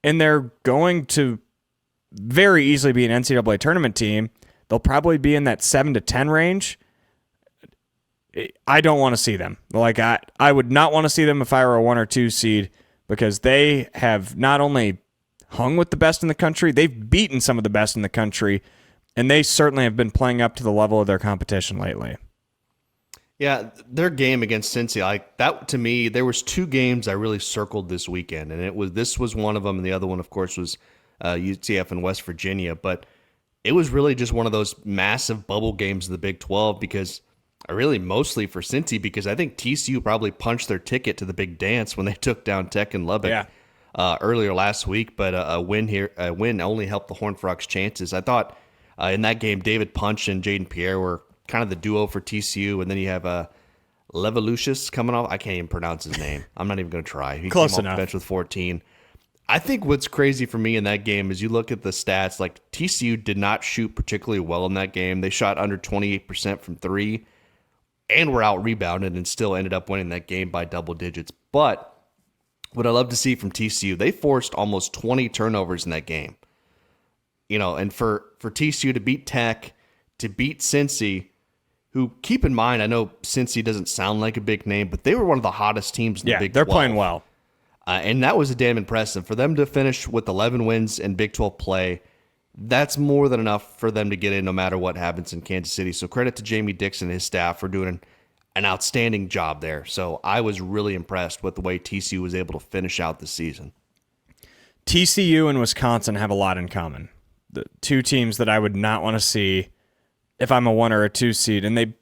and they're going to very easily be an NCAA tournament team. They'll probably be in that 7-10 range. I don't want to see them. Like, I would not want to see them if I were a 1 or 2 seed, because they have not only hung with the best in the country, they've beaten some of the best in the country, and they certainly have been playing up to the level of their competition lately. Yeah, their game against Cincy, like that, to me, there was 2 games I really circled this weekend, and this was one of them, and the other one, of course, was UCF in West Virginia. But it was really just one of those massive bubble games of the Big 12 because really mostly for Cincy, because I think TCU probably punched their ticket to the big dance when they took down Tech and Lubbock earlier last week. But a win only helped the Horned Frogs' chances. I thought in that game, David Punch and Jaden Pierre were kind of the duo for TCU, and then you have Levalucius coming off. I can't even pronounce his name. I'm not even going to try. He Close came enough. off the bench with 14. I think what's crazy for me in that game is you look at the stats, like TCU did not shoot particularly well in that game. They shot under 28% from 3 and were out-rebounded and still ended up winning that game by double digits. But what I love to see from TCU, they forced almost 20 turnovers in that game. And for TCU to beat Tech, to beat Cincy, who, keep in mind, I know Cincy doesn't sound like a big name, but they were one of the hottest teams in the Big 12. They're playing well. And that was damn impressive. For them to finish with 11 wins in Big 12 play, that's more than enough for them to get in no matter what happens in Kansas City. So credit to Jamie Dixon and his staff for doing an outstanding job there. So I was really impressed with the way TCU was able to finish out the season. TCU and Wisconsin have a lot in common. The 2 teams that I would not want to see if I'm a 1 or a 2 seed, and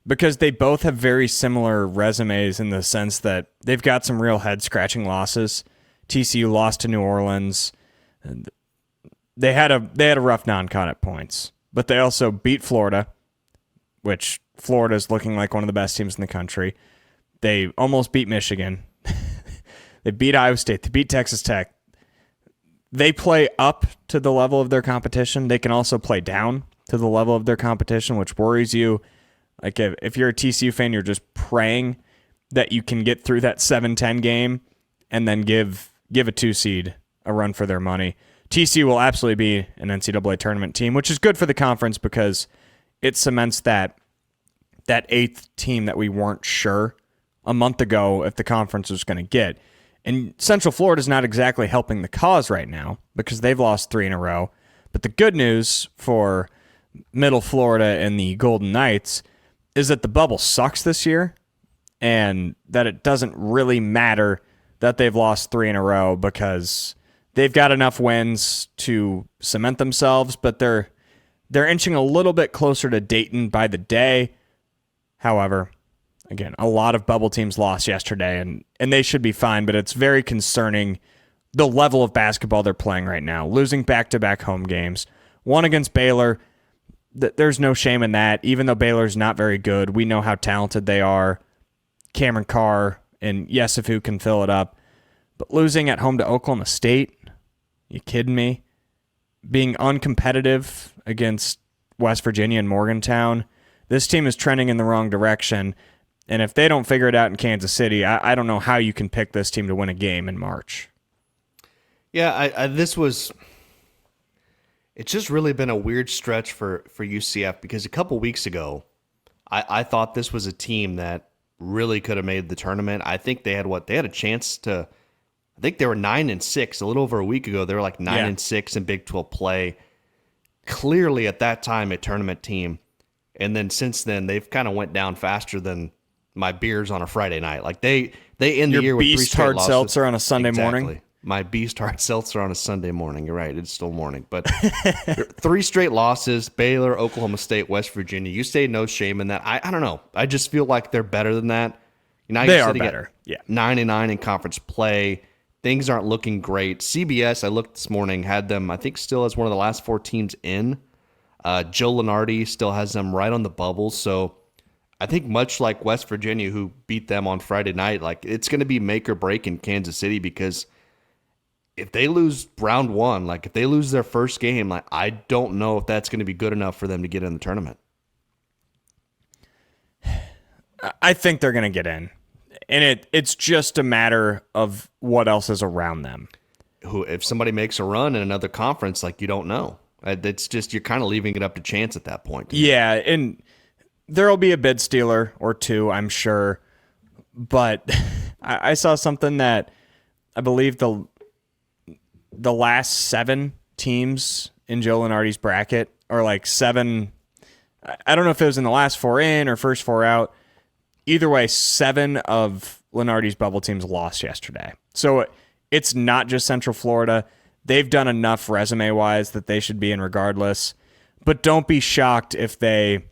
because they both have very similar resumes in the sense that they've got some real head-scratching losses. TCU lost to New Orleans. And they had a rough non-con at points, but they also beat Florida, which Florida is looking like one of the best teams in the country. They almost beat Michigan. They beat Iowa State. They beat Texas Tech. They play up to the level of their competition. They can also play down to the level of their competition, which worries you. Like, if you're a TCU fan, you're just praying that you can get through that 7-10 game and then give a 2 seed a run for their money. TCU will absolutely be an NCAA tournament team, which is good for the conference because it cements that 8th team that we weren't sure a month ago if the conference was going to get. And Central Florida is not exactly helping the cause right now because they've lost 3 in a row. But the good news for Middle Florida and the Golden Knights is that the bubble sucks this year and that it doesn't really matter that they've lost 3 in a row because they've got enough wins to cement themselves, but they're inching a little bit closer to Dayton by the day. However, again, a lot of bubble teams lost yesterday, and they should be fine, but it's very concerning the level of basketball they're playing right now. Losing back-to-back home games. One against Baylor. There's no shame in that. Even though Baylor's not very good, we know how talented they are. Cameron Carr and Yesufu can fill it up. But losing at home to Oklahoma State, you kidding me? Being uncompetitive against West Virginia and Morgantown, this team is trending in the wrong direction. And if they don't figure it out in Kansas City, I don't know how you can pick this team to win a game in March. Yeah, it's just really been a weird stretch for UCF because a couple weeks ago, I thought this was a team that really could have made the tournament. I think they had a chance to. I think they were 9-6 a little over a week ago. They were like 9-6 in Big 12 play. Clearly, at that time, a tournament team. And then since then, they've kind of went down faster than my beers on a Friday night. Like they end the year with 3 Beast straight hard losses. seltzer on a Sunday morning. Exactly. My Beast hard seltzer on a Sunday morning. You're right. It's still morning. But 3 straight losses, Baylor, Oklahoma State, West Virginia. You say no shame in that. I don't know. I just feel like they're better than that. They are better. Yeah. 9-9 in conference play. Things aren't looking great. CBS, I looked this morning, had them, I think, still as one of the last 4 teams in. Joe Lunardi still has them right on the bubble. So I think much like West Virginia, who beat them on Friday night, like it's going to be make or break in Kansas City, because if they lose round 1, like if they lose their first game, like I don't know if that's going to be good enough for them to get in the tournament. I think they're going to get in. And it's just a matter of what else is around them. If somebody makes a run in another conference, like you don't know. It's just you're kind of leaving it up to chance at that point. Yeah, and there'll be a bid stealer or two, I'm sure. But I saw something that I believe the last 7 teams in Joe Lunardi's bracket are like 7. I don't know if it was in the last 4 in or first 4 out. Either way, 7 of Lunardi's bubble teams lost yesterday. So it's not just Central Florida. They've done enough resume-wise that they should be in regardless. But don't be shocked if they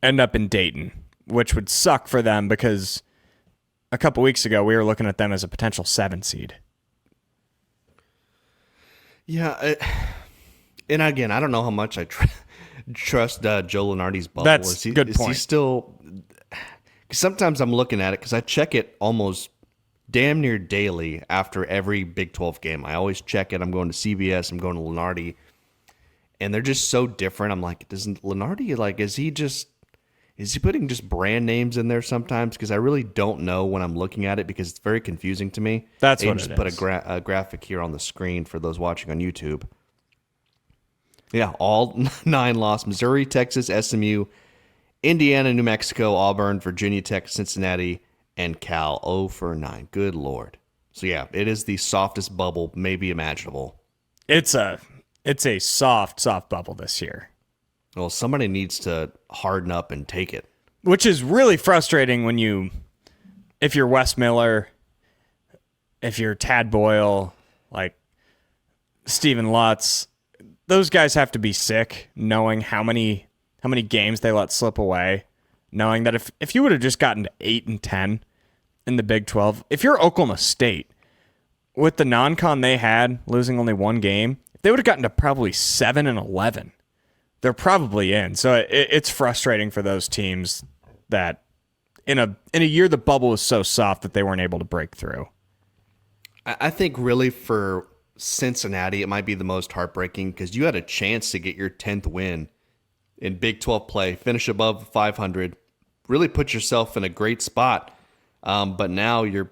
end up in Dayton, which would suck for them because a couple weeks ago we were looking at them as a potential 7 seed. Yeah, and again, I don't know how much I trust Joe Lunardi's bubble. That's a good point. Is he still... Sometimes I'm looking at it because I check it almost damn near daily after every Big 12 game. I always check it. I'm going to CBS. I'm going to Lunardi. And they're just so different. I'm like, doesn't Lunardi, like, is he putting just brand names in there sometimes? Because I really don't know when I'm looking at it because it's very confusing to me. That's what just it put is. a graphic here on the screen for those watching on YouTube. Yeah, all 9 lost. Missouri, Texas, SMU, Indiana, New Mexico, Auburn, Virginia Tech, Cincinnati, and Cal. 0-9. Good Lord. So, yeah, it is the softest bubble maybe imaginable. It's a soft bubble this year. Well, somebody needs to harden up and take it. Which is really frustrating if you're Wes Miller, if you're Tad Boyle, like Stephen Lutz, those guys have to be sick knowing how many games they let slip away, knowing that if you would have just gotten to 8-10 in the Big 12, if you're Oklahoma State, with the non-con they had, losing only 1 game, if they would have gotten to probably 7-11, they're probably in. So it's frustrating for those teams that in a year the bubble was so soft that they weren't able to break through. I think really for Cincinnati, it might be the most heartbreaking because you had a chance to get your 10th win in Big 12 play, finish above 500, really put yourself in a great spot. But now you're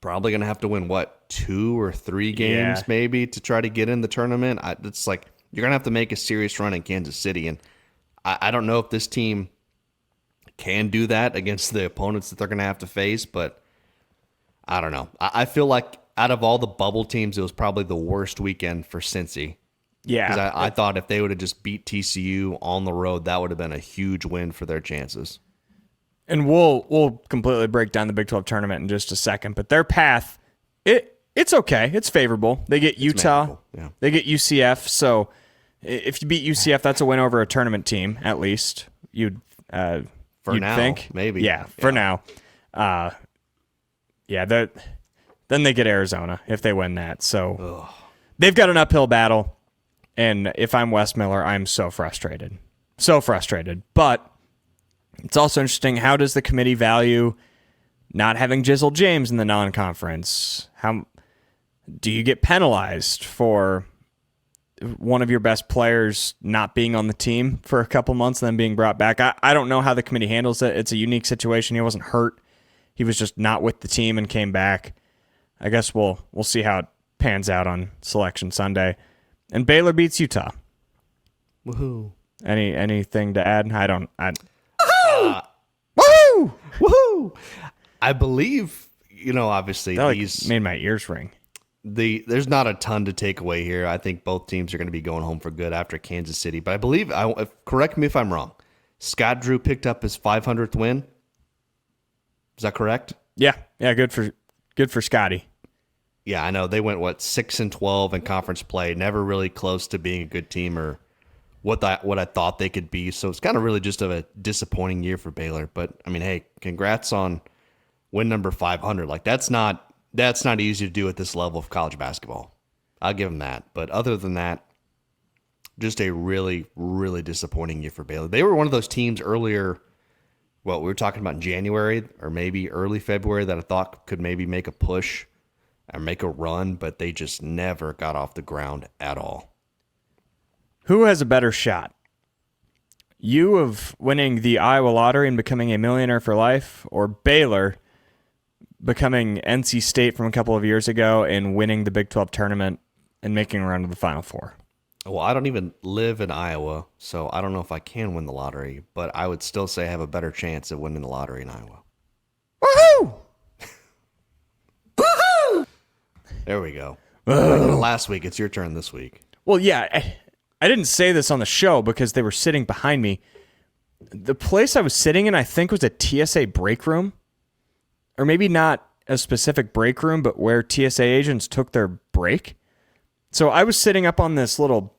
probably going to have to win, 2 or 3 games maybe to try to get in the tournament. It's like you're going to have to make a serious run in Kansas City. And I don't know if this team can do that against the opponents that they're going to have to face, but I don't know. I feel like out of all the bubble teams, it was probably the worst weekend for Cincy. Yeah. Because I thought if they would have just beat TCU on the road, that would have been a huge win for their chances. And we'll completely break down the Big 12 tournament in just a second, but their path, it's okay. It's favorable. They get Utah. Yeah. They get UCF. So if you beat UCF, that's a win over a tournament team, at least. You'd think. Maybe. Yeah, for now. Then they get Arizona if they win that. So they've got an uphill battle. And if I'm Wes Miller, I'm so frustrated. So frustrated. But it's also interesting, how does the committee value not having Jizzle James in the non-conference? How do you get penalized for one of your best players not being on the team for a couple months and then being brought back? I don't know how the committee handles it. It's a unique situation. He wasn't hurt. He was just not with the team and came back. I guess we'll see how it pans out on Selection Sunday. And Baylor beats Utah. Woohoo. Anything to add? Woohoo! Woohoo! I believe, obviously That these made my ears ring. there's not a ton to take away here. I think both teams are going to be going home for good after Kansas City. But I believe, correct me if I'm wrong, Scott Drew picked up his 500th win. Is that correct? Yeah, good for Scotty. Yeah, I know they went 6-12 in conference play, never really close to being a good team or what I thought they could be. So it's kind of really just a disappointing year for Baylor. But I mean, hey, congrats on win number 500. Like that's not easy to do at this level of college basketball. I'll give them that. But other than that, just a really, really disappointing year for Baylor. They were one of those teams earlier. Well, we were talking about in January or maybe early February that I thought could maybe make a push or make a run, but they just never got off the ground at all. Who has a better shot? You of winning the Iowa lottery and becoming a millionaire for life, or Baylor becoming NC State from a couple of years ago and winning the Big 12 tournament and making a run to the Final Four? Well, I don't even live in Iowa, so I don't know if I can win the lottery, but I would still say I have a better chance at winning the lottery in Iowa. Woohoo! Woohoo! There we go. Last week, it's your turn this week. Well, yeah, I didn't say this on the show because they were sitting behind me. The place I was sitting in, I think, was a TSA break room. Or maybe not a specific break room, but where TSA agents took their break. So I was sitting up on this little,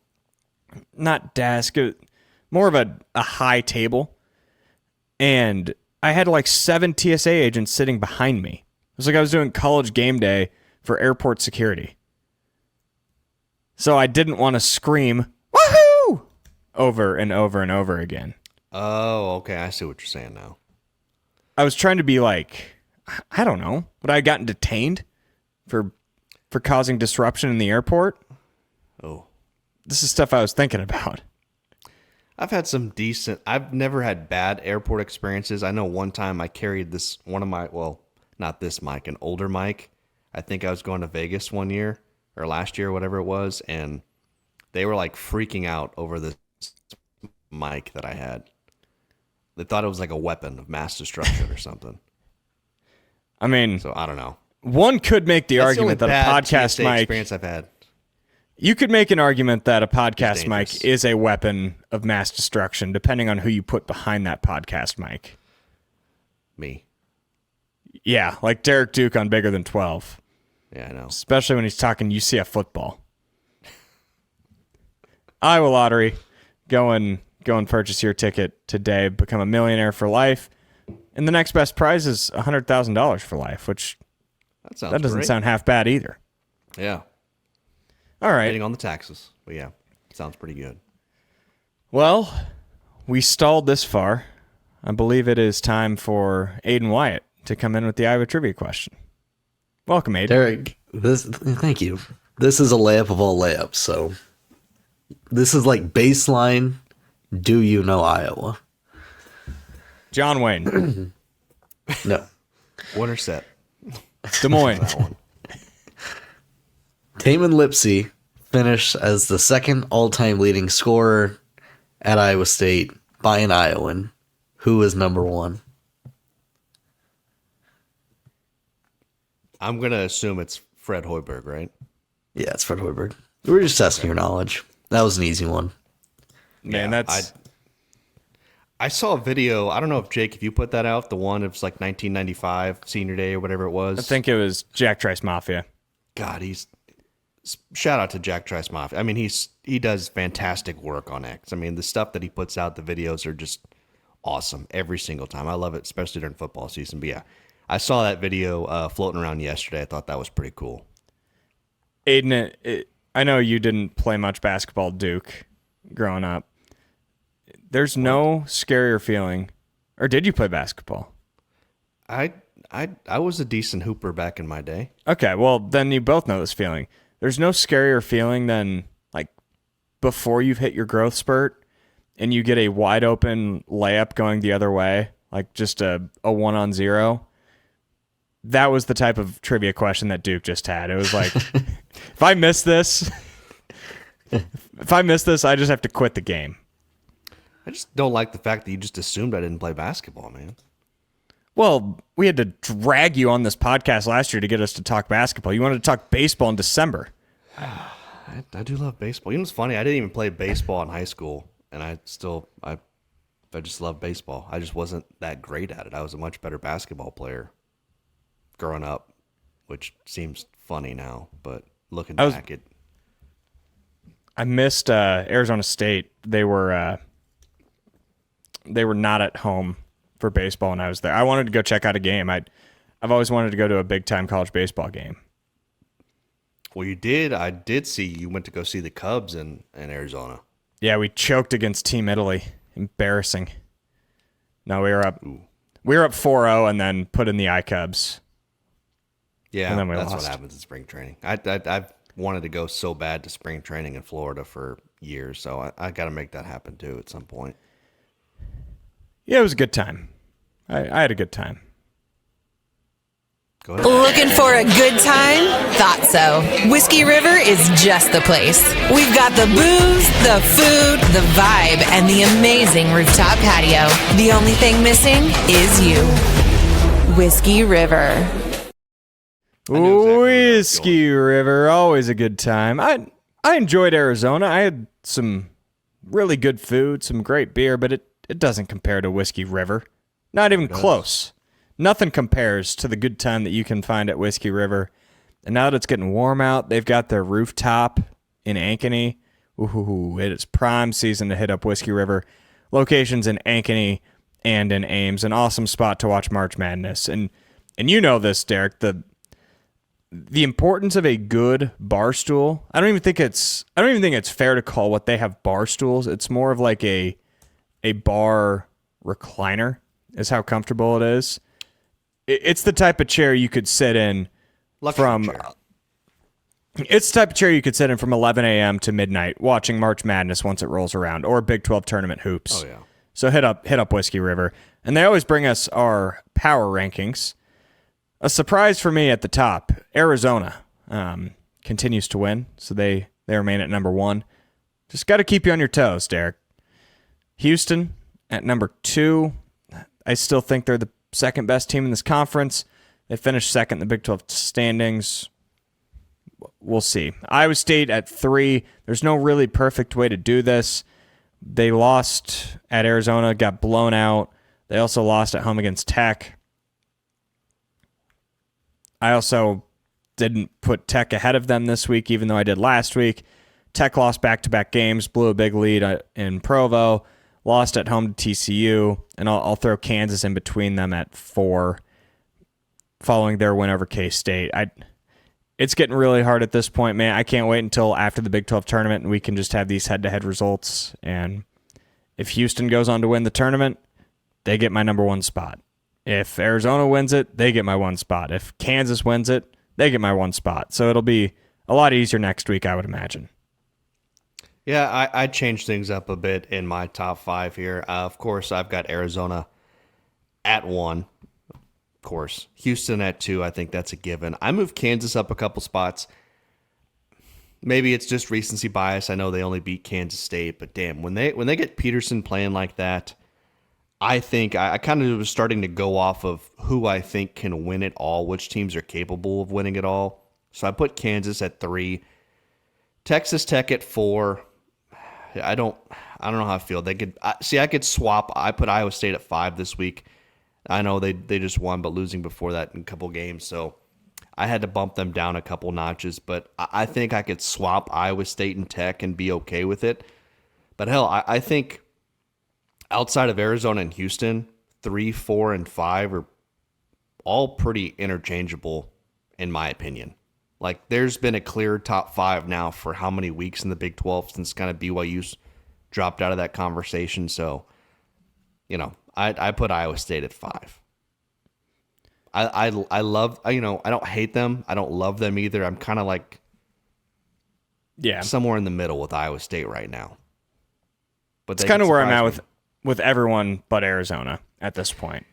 not desk, more of a high table. And I had like 7 TSA agents sitting behind me. It was like I was doing college game day for airport security. So I didn't want to scream, woohoo, over and over and over again. Oh, okay. I see what you're saying now. I was trying to be like, I don't know, would I have gotten detained for causing disruption in the airport? Oh. This is stuff I was thinking about. I've never had bad airport experiences. I know one time I carried not this mic, an older mic. I think I was going to Vegas one year or last year, whatever it was. And they were like freaking out over this mic that I had. They thought it was like a weapon of mass destruction or something. I mean, so I don't know. One could make the argument that a podcast TSA mic experience I've had. You could make an argument that a podcast mic is a weapon of mass destruction, depending on who you put behind that podcast mic. Me. Yeah, like Derek Duke on Bigger Than 12. Yeah, I know. Especially when he's talking UCF football. Iowa lottery. Go and purchase your ticket today. Become a millionaire for life. And the next best prize is $100,000 for life, which that doesn't sound half bad either. Yeah. All right. Depending on the taxes. But yeah, sounds pretty good. Well, we stalled this far. I believe it is time for Aiden Wyatt to come in with the Iowa trivia question. Welcome, Aiden. Derek, thank you. This is a layup of all layups, so this is like baseline, do you know Iowa? John Wayne. No. Winner set. Des Moines. Taman Lipsey finished as the second all-time leading scorer at Iowa State by an Iowan. Who is number one? I'm going to assume it's Fred Hoiberg, right? Yeah, it's Fred Hoiberg. We were just testing your knowledge. That was an easy one. Man, yeah, I saw a video. I don't know if you put that out, the one of like 1995 senior day or whatever it was. I think it was Jack Trice Mafia. God, shout out to Jack Trice Mafia. I mean, he does fantastic work on X. I mean, the stuff that he puts out, the videos are just awesome every single time. I love it, especially during football season. But yeah, I saw that video floating around yesterday. I thought that was pretty cool. Aiden, I know you didn't play much basketball at Duke growing up. There's no scarier feeling. Or did you play basketball? I was a decent hooper back in my day. Okay, well, then you both know this feeling. There's no scarier feeling than like before you've hit your growth spurt and you get a wide open layup going the other way, like just a 1-on-0. That was the type of trivia question that Duke just had. It was like, if I miss this, I just have to quit the game. I just don't like the fact that you just assumed I didn't play basketball, man. Well, we had to drag you on this podcast last year to get us to talk basketball. You wanted to talk baseball in December. I do love baseball. You know what's funny? I didn't even play baseball in high school, and I just love baseball. I just wasn't that great at it. I was a much better basketball player growing up, which seems funny now, but looking back, I missed Arizona State. They were not at home for baseball when I was there. I wanted to go check out a game. I've always wanted to go to a big time college baseball game. Well, you did. I did see you went to go see the Cubs in Arizona. Yeah, we choked against Team Italy. Embarrassing. No, we were up. We were up 4-0 and then put in the iCubs. Yeah, and then we that's lost. what happens in spring training. I've wanted to go so bad to spring training in Florida for years, so I got to make that happen too at some point. Yeah, it was a good time. I had a good time. Go ahead. Looking for a good time? Thought so. Whiskey River is just the place. We've got the booze, the food, the vibe, and the amazing rooftop patio. The only thing missing is you. Whiskey River. Whiskey River, always a good time. I enjoyed Arizona. I had some really good food, some great beer, but it doesn't compare to Whiskey River. Not even close. Nothing compares to the good time that you can find at Whiskey River. And now that it's getting warm out, they've got their rooftop in Ankeny. Ooh, it is prime season to hit up Whiskey River. Locations in Ankeny and in Ames. An awesome spot to watch March Madness. And you know this, Derek, the importance of a good bar stool. I don't even think it's fair to call what they have bar stools. It's more of like a bar recliner is how comfortable it is. It's the type of chair you could sit in from 11 a.m. to midnight watching March Madness once it rolls around, or Big 12 tournament hoops. Oh yeah. So hit up Whiskey River. And they always bring us our power rankings. A surprise for me at the top, Arizona continues to win, so they remain at number 1. Just got to keep you on your toes, Derek. Houston at number 2. I still think they're the second best team in this conference. They finished second in the Big 12 standings. We'll see. Iowa State at 3. There's no really perfect way to do this. They lost at Arizona, got blown out. They also lost at home against Tech. I also didn't put Tech ahead of them this week, even though I did last week. Tech lost back-to-back games, blew a big lead in Provo, lost at home to TCU, and I'll throw Kansas in between them at 4, following their win over K-State. It's getting really hard at this point, man. I can't wait until after the Big 12 tournament, and we can just have these head-to-head results. And if Houston goes on to win the tournament, they get my number 1 spot. If Arizona wins it, they get my 1 spot. If Kansas wins it, they get my 1 spot. So it'll be a lot easier next week, I would imagine. Yeah, I changed things up a bit in my top 5 here. Of course, I've got Arizona at 1. Of course, Houston at 2. I think that's a given. I moved Kansas up a couple spots. Maybe it's just recency bias. I know they only beat Kansas State, but damn, when they get Peterson playing like that, I think I kind of was starting to go off of who I think can win it all, which teams are capable of winning it all. So I put Kansas at 3, Texas Tech at 4. I don't know how I feel. I could swap. I put Iowa State at 5 this week. I know they just won, but losing before that in a couple games, so I had to bump them down a couple notches. But I think I could swap Iowa State and Tech and be okay with it. But hell, I think outside of Arizona and Houston, 3, 4, and 5 are all pretty interchangeable, in my opinion. Like, there's been a clear top 5 now for how many weeks in the Big 12 since kind of BYU's dropped out of that conversation. So, I put Iowa State at 5. I love, I don't hate them. I don't love them either. I'm kind of like somewhere in the middle with Iowa State right now. But it's kind of where I'm at with everyone but Arizona at this point.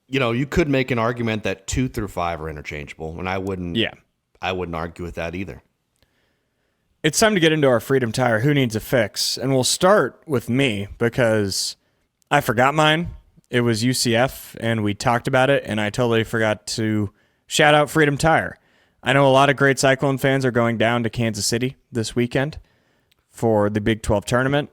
You could make an argument that 2 through 5 are interchangeable, and I wouldn't argue with that either. It's time to get into our Freedom Tire Who Needs a Fix, and we'll start with me because I forgot mine it was UCF, and we talked about it, and I totally forgot to shout out Freedom Tire. I know a lot of great Cyclone fans are going down to Kansas City this weekend for the Big 12 tournament.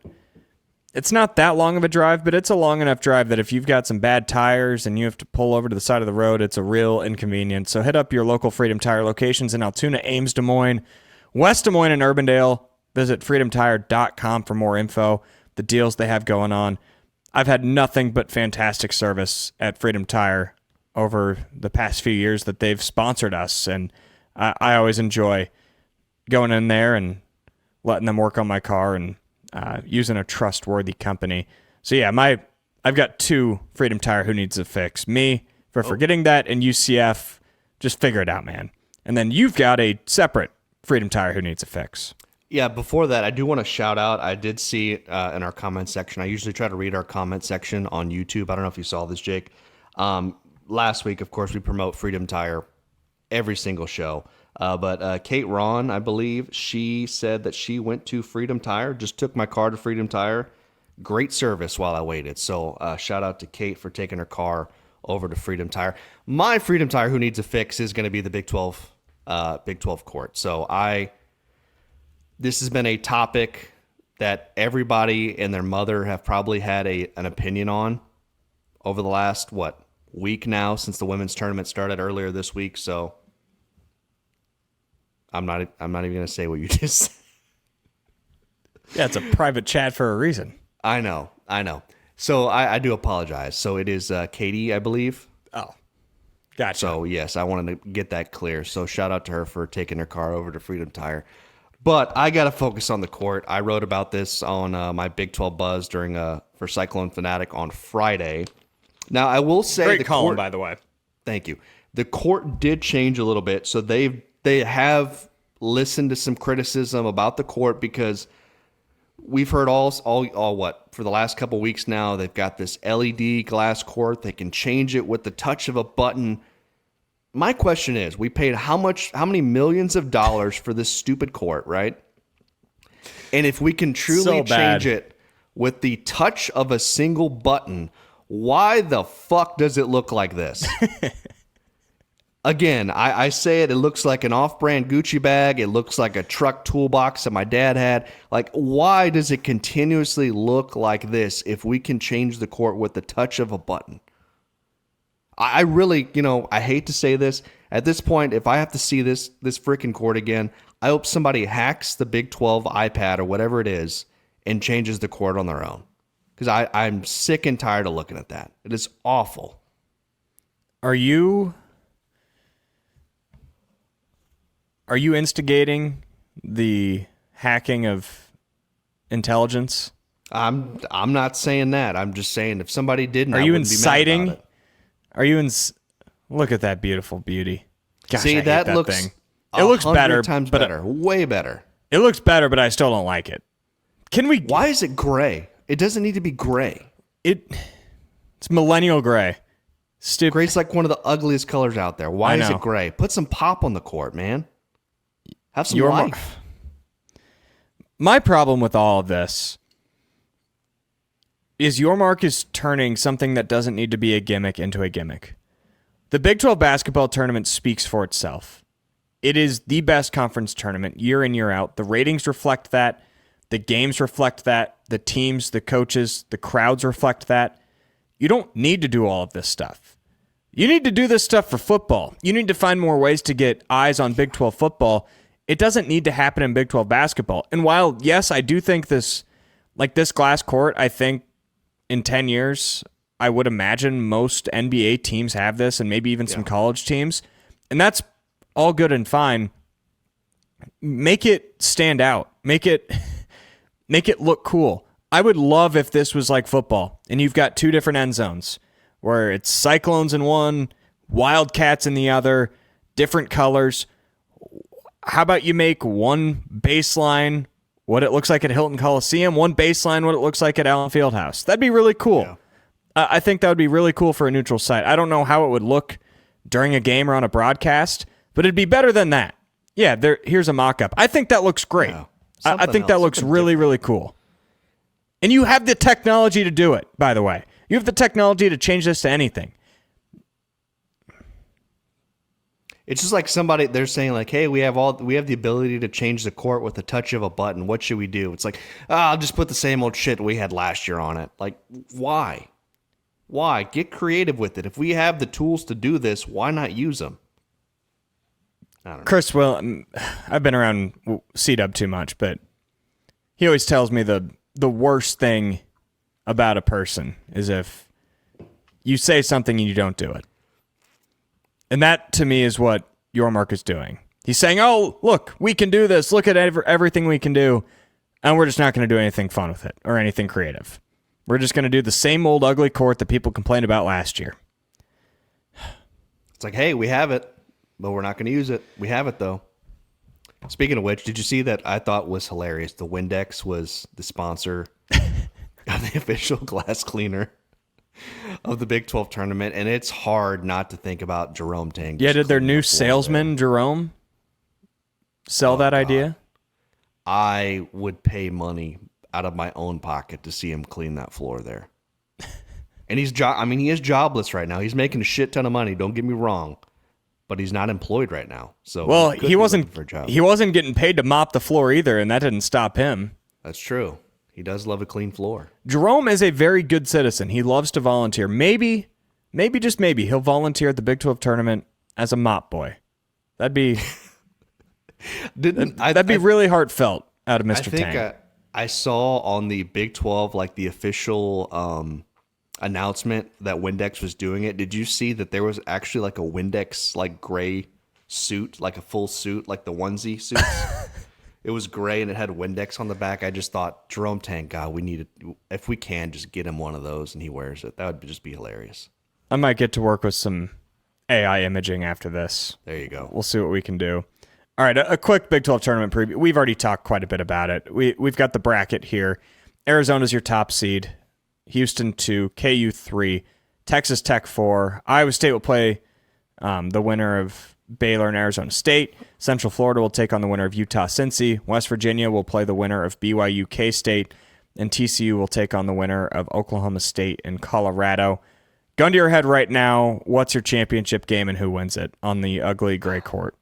It's not that long of a drive, but it's a long enough drive that if you've got some bad tires and you have to pull over to the side of the road, it's a real inconvenience. So hit up your local Freedom Tire locations in Altoona, Ames, Des Moines, West Des Moines, and Urbandale. Visit freedomtire.com for more info, the deals they have going on. I've had nothing but fantastic service at Freedom Tire over the past few years that they've sponsored us, and I always enjoy going in there and letting them work on my car and using a trustworthy company. So yeah, I've got two Freedom Tire who needs a fix. Me for forgetting that, and UCF, just figure it out, man. And then you've got a separate Freedom Tire who needs a fix. Yeah, before that, I do want to shout out. I did see in our comment section. I usually try to read our comment section on YouTube. I don't know if you saw this, Jake. Last week, of course, we promote Freedom Tire every single show. But Kate Ron, I believe, she said that she went to Freedom Tire, just took my car to Freedom Tire. Great service while I waited. So shout out to Kate for taking her car over to Freedom Tire. My Freedom Tire who needs a fix is going to be the Big 12 court. So this has been a topic that everybody and their mother have probably had an opinion on over the last, week now since the women's tournament started earlier this week. So I'm not even going to say what you just said. Yeah, it's a private chat for a reason. I know. So I do apologize. So it is Katie, I believe. Oh, gotcha. So yes, I wanted to get that clear. So shout out to her for taking her car over to Freedom Tire. But I got to focus on the court. I wrote about this on my Big 12 Buzz for Cyclone Fanatic on Friday. Now, I will say great column, by the way. Thank you. The court did change a little bit. So they have listened to some criticism about the court because we've heard all for the last couple weeks now, they've got this LED glass court. They can change it with the touch of a button. My question is, we paid how many millions of dollars for this stupid court, right? And if we can truly change it with the touch of a single button, why the fuck does it look like this? Again, I say it looks like an off-brand Gucci bag. It looks like a truck toolbox that my dad had. Like, why does it continuously look like this if we can change the court with the touch of a button? I really, I hate to say this. At this point, if I have to see this freaking court again, I hope somebody hacks the Big 12 iPad or whatever it is and changes the court on their own. Because I'm sick and tired of looking at that. It is awful. Are you instigating the hacking of intelligence? I'm not saying that. I'm just saying if somebody didn't, are I you wouldn't inciting? be mad about it. Are you look at that beautiful beauty. Gosh, See, I hate that that looks thing. It looks better, 100 times better, way better. It looks better, but I still don't like it. Why is it gray? It doesn't need to be gray. It's millennial gray. Stupid. Gray's like one of the ugliest colors out there. Why is it gray? Put some pop on the court, man. Have some life. My problem with all of this is your mark is turning something that doesn't need to be a gimmick into a gimmick. The Big 12 basketball tournament speaks for itself. It is the best conference tournament year in, year out. The ratings reflect that. The games reflect that. The teams, the coaches, the crowds reflect that. You don't need to do all of this stuff. You need to do this stuff for football. You need to find more ways to get eyes on Big 12 football. It doesn't need to happen in Big 12 basketball. And while, yes, I do think this glass court, I think in 10 years, I would imagine most NBA teams have this and maybe even some college teams. And that's all good and fine. Make it stand out. Make it look cool. I would love if this was like football and you've got two different end zones where it's Cyclones in one, Wildcats in the other, different colors. How about you make one baseline what it looks like at Hilton Coliseum, one baseline what it looks like at Allen Fieldhouse? That'd be really cool. Yeah. I think that would be really cool for a neutral site. I don't know how it would look during a game or on a broadcast, but it'd be better than that. Yeah, here's a mock-up. I think that looks great. Yeah, I think that looks really, really cool. And you have the technology to do it, by the way. You have the technology to change this to anything. It's just like they're saying like, hey, we have the ability to change the court with the touch of a button. What should we do? It's like, I'll just put the same old shit we had last year on it. Like, why? Why? Get creative with it. If we have the tools to do this, why not use them? I don't know. Chris, well, I've been around C-Dub too much, but he always tells me the worst thing about a person is if you say something and you don't do it. And that, to me, is what Yormark is doing. He's saying, oh, look, we can do this. Look at everything we can do. And we're just not going to do anything fun with it or anything creative. We're just going to do the same old ugly court that people complained about last year. It's like, hey, we have it, but we're not going to use it. We have it, though. Speaking of which, did you see that I thought was hilarious? The Windex was the sponsor of the official glass cleaner of the Big 12 tournament, and it's hard not to think about Jerome Tang. Yeah, did their new salesman, Jerome, sell that idea? I would pay money out of my own pocket to see him clean that floor there. And he is jobless right now. He's making a shit ton of money, don't get me wrong, but he's not employed right now. So well, he wasn't getting paid to mop the floor either, and that didn't stop him. That's true. He does love a clean floor. Jerome is a very good citizen. He loves to volunteer. Maybe just maybe, he'll volunteer at the Big 12 tournament as a mop boy. That'd be really heartfelt out of Mr. Tang. I saw on the Big 12, like the official announcement that Windex was doing it. Did you see that there was actually like a Windex like gray suit, like a full suit, like the onesie suits? It was gray and it had Windex on the back. I just thought, Jerome Tang, God, if we can, just get him one of those and he wears it. That would just be hilarious. I might get to work with some AI imaging after this. There you go. We'll see what we can do. All right, a quick Big 12 tournament preview. We've already talked quite a bit about it. We've got the bracket here. Arizona's your top seed. Houston 2, KU 3, Texas Tech 4. Iowa State will play the winner of Baylor and Arizona State. Central Florida will take on the winner of Utah Cincy. West Virginia will play the winner of BYU K-State. And TCU will take on the winner of Oklahoma State and Colorado. Gun to your head right now, what's your championship game and who wins it on the ugly gray court?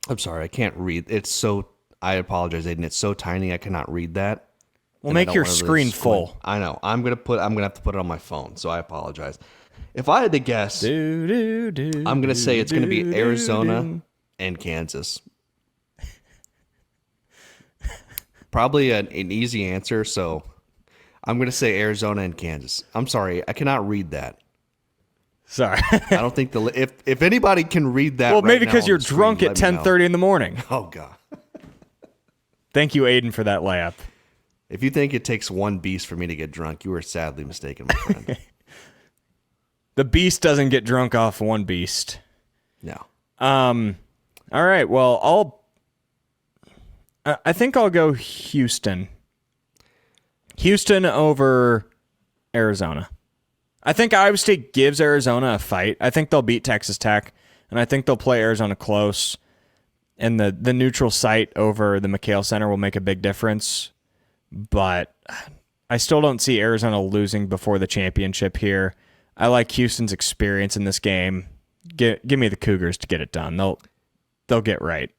I'm sorry, I can't read. I apologize, Aiden. It's so tiny I cannot read that. Well, make your screen full. I know. I'm gonna have to put it on my phone, so I apologize. If I had to guess, I'm gonna say it's gonna be Arizona and Kansas. Probably an easy answer, so I'm gonna say Arizona and Kansas. I'm sorry, I cannot read that. Sorry. I don't think if anybody can read that. Well, right maybe now because you're on the screen, drunk at 10:30 in the morning. Oh God. Thank you, Aiden, for that layup. If you think it takes one beast for me to get drunk, you are sadly mistaken, my friend. The beast doesn't get drunk off one beast. No. All right. Well, I think I'll go Houston. Houston over Arizona. I think Iowa State gives Arizona a fight. I think they'll beat Texas Tech, and I think they'll play Arizona close. And the neutral site over the McHale Center will make a big difference. But I still don't see Arizona losing before the championship here. I like Houston's experience in this game. Give me the Cougars to get it done. They'll get right.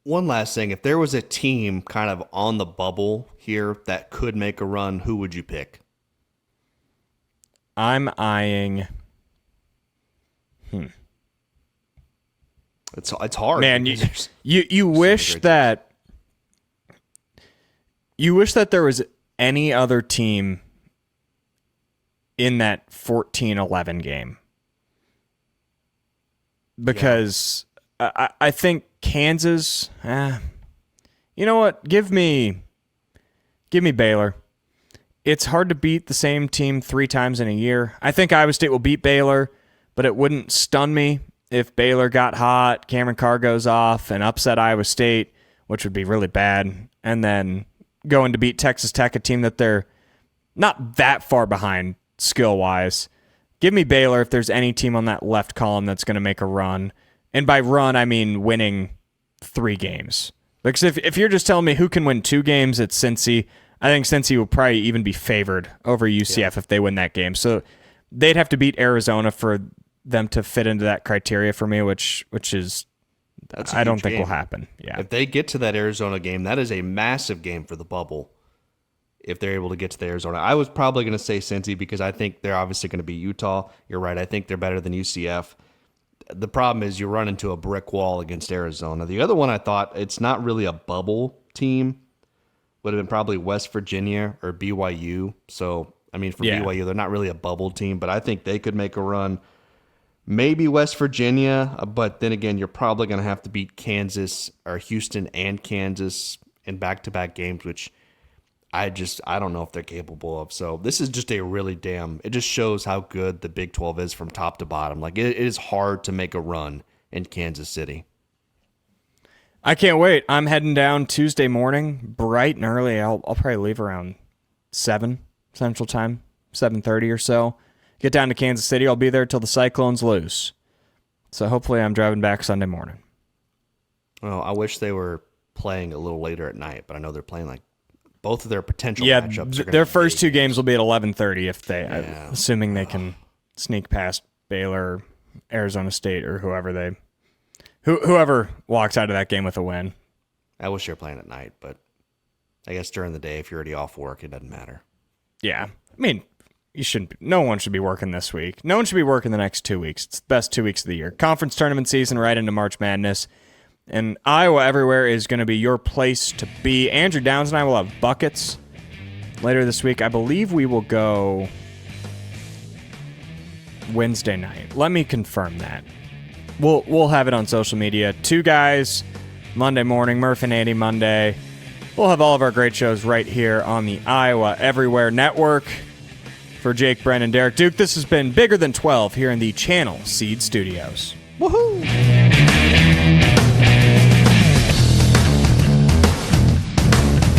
One last thing. If there was a team kind of on the bubble here that could make a run, who would you pick? I'm eyeing... It's hard. Man, you wish that there was any other team in that 14-11 game. Because I think Kansas, you know what? Give me Baylor. It's hard to beat the same team 3 times in a year. I think Iowa State will beat Baylor, but it wouldn't stun me if Baylor got hot, Cameron Carr goes off, and upset Iowa State, which would be really bad, and then going to beat Texas Tech, a team that they're not that far behind skill-wise. Give me Baylor if there's any team on that left column that's going to make a run. And by run, I mean winning 3 games. Because if you're just telling me who can win 2 games, it's Cincy. I think Cincy will probably even be favored over UCF if they win that game. So they'd have to beat Arizona for them to fit into that criteria for me, which is I don't think will happen. Yeah. If they get to that Arizona game, that is a massive game for the bubble. If they're able to get to the Arizona, I was probably going to say Cincy because I think they're obviously going to be Utah. You're right. I think they're better than UCF. The problem is you run into a brick wall against Arizona. The other one I thought it's not really a bubble team. Would have been probably West Virginia or BYU. So, I mean, for BYU, they're not really a bubble team, but I think they could make a run. Maybe West Virginia, but then again, you're probably going to have to beat Kansas or Houston and Kansas in back-to-back games, which I don't know if they're capable of. So this is just it just shows how good the Big 12 is from top to bottom. Like it is hard to make a run in Kansas City. I can't wait. I'm heading down Tuesday morning, bright and early. I'll probably leave around 7 Central Time, 7:30 or so. Get down to Kansas City. I'll be there till the Cyclones lose. So hopefully I'm driving back Sunday morning. Well, I wish they were playing a little later at night, but I know they're playing like both of their potential matchups. Their first 2 games will be at 11:30 if they, assuming they can sneak past Baylor, Arizona State, or whoever walks out of that game with a win. I wish they were playing at night, but I guess during the day, if you're already off work, it doesn't matter. Yeah, I mean, you shouldn't. No one should be working this week. No one should be working the next 2 weeks. It's the best 2 weeks of the year. Conference tournament season right into March Madness. And Iowa Everywhere is going to be your place to be. Andrew Downs and I will have buckets later this week. I believe we will go Wednesday night. Let me confirm that. We'll have it on social media. 2 guys Monday morning, Murph and Andy Monday. We'll have all of our great shows right here on the Iowa Everywhere Network. For Jake, Brend, and Derek Duke, this has been Bigger Than 12 here in the Channel Seed Studios. Woohoo!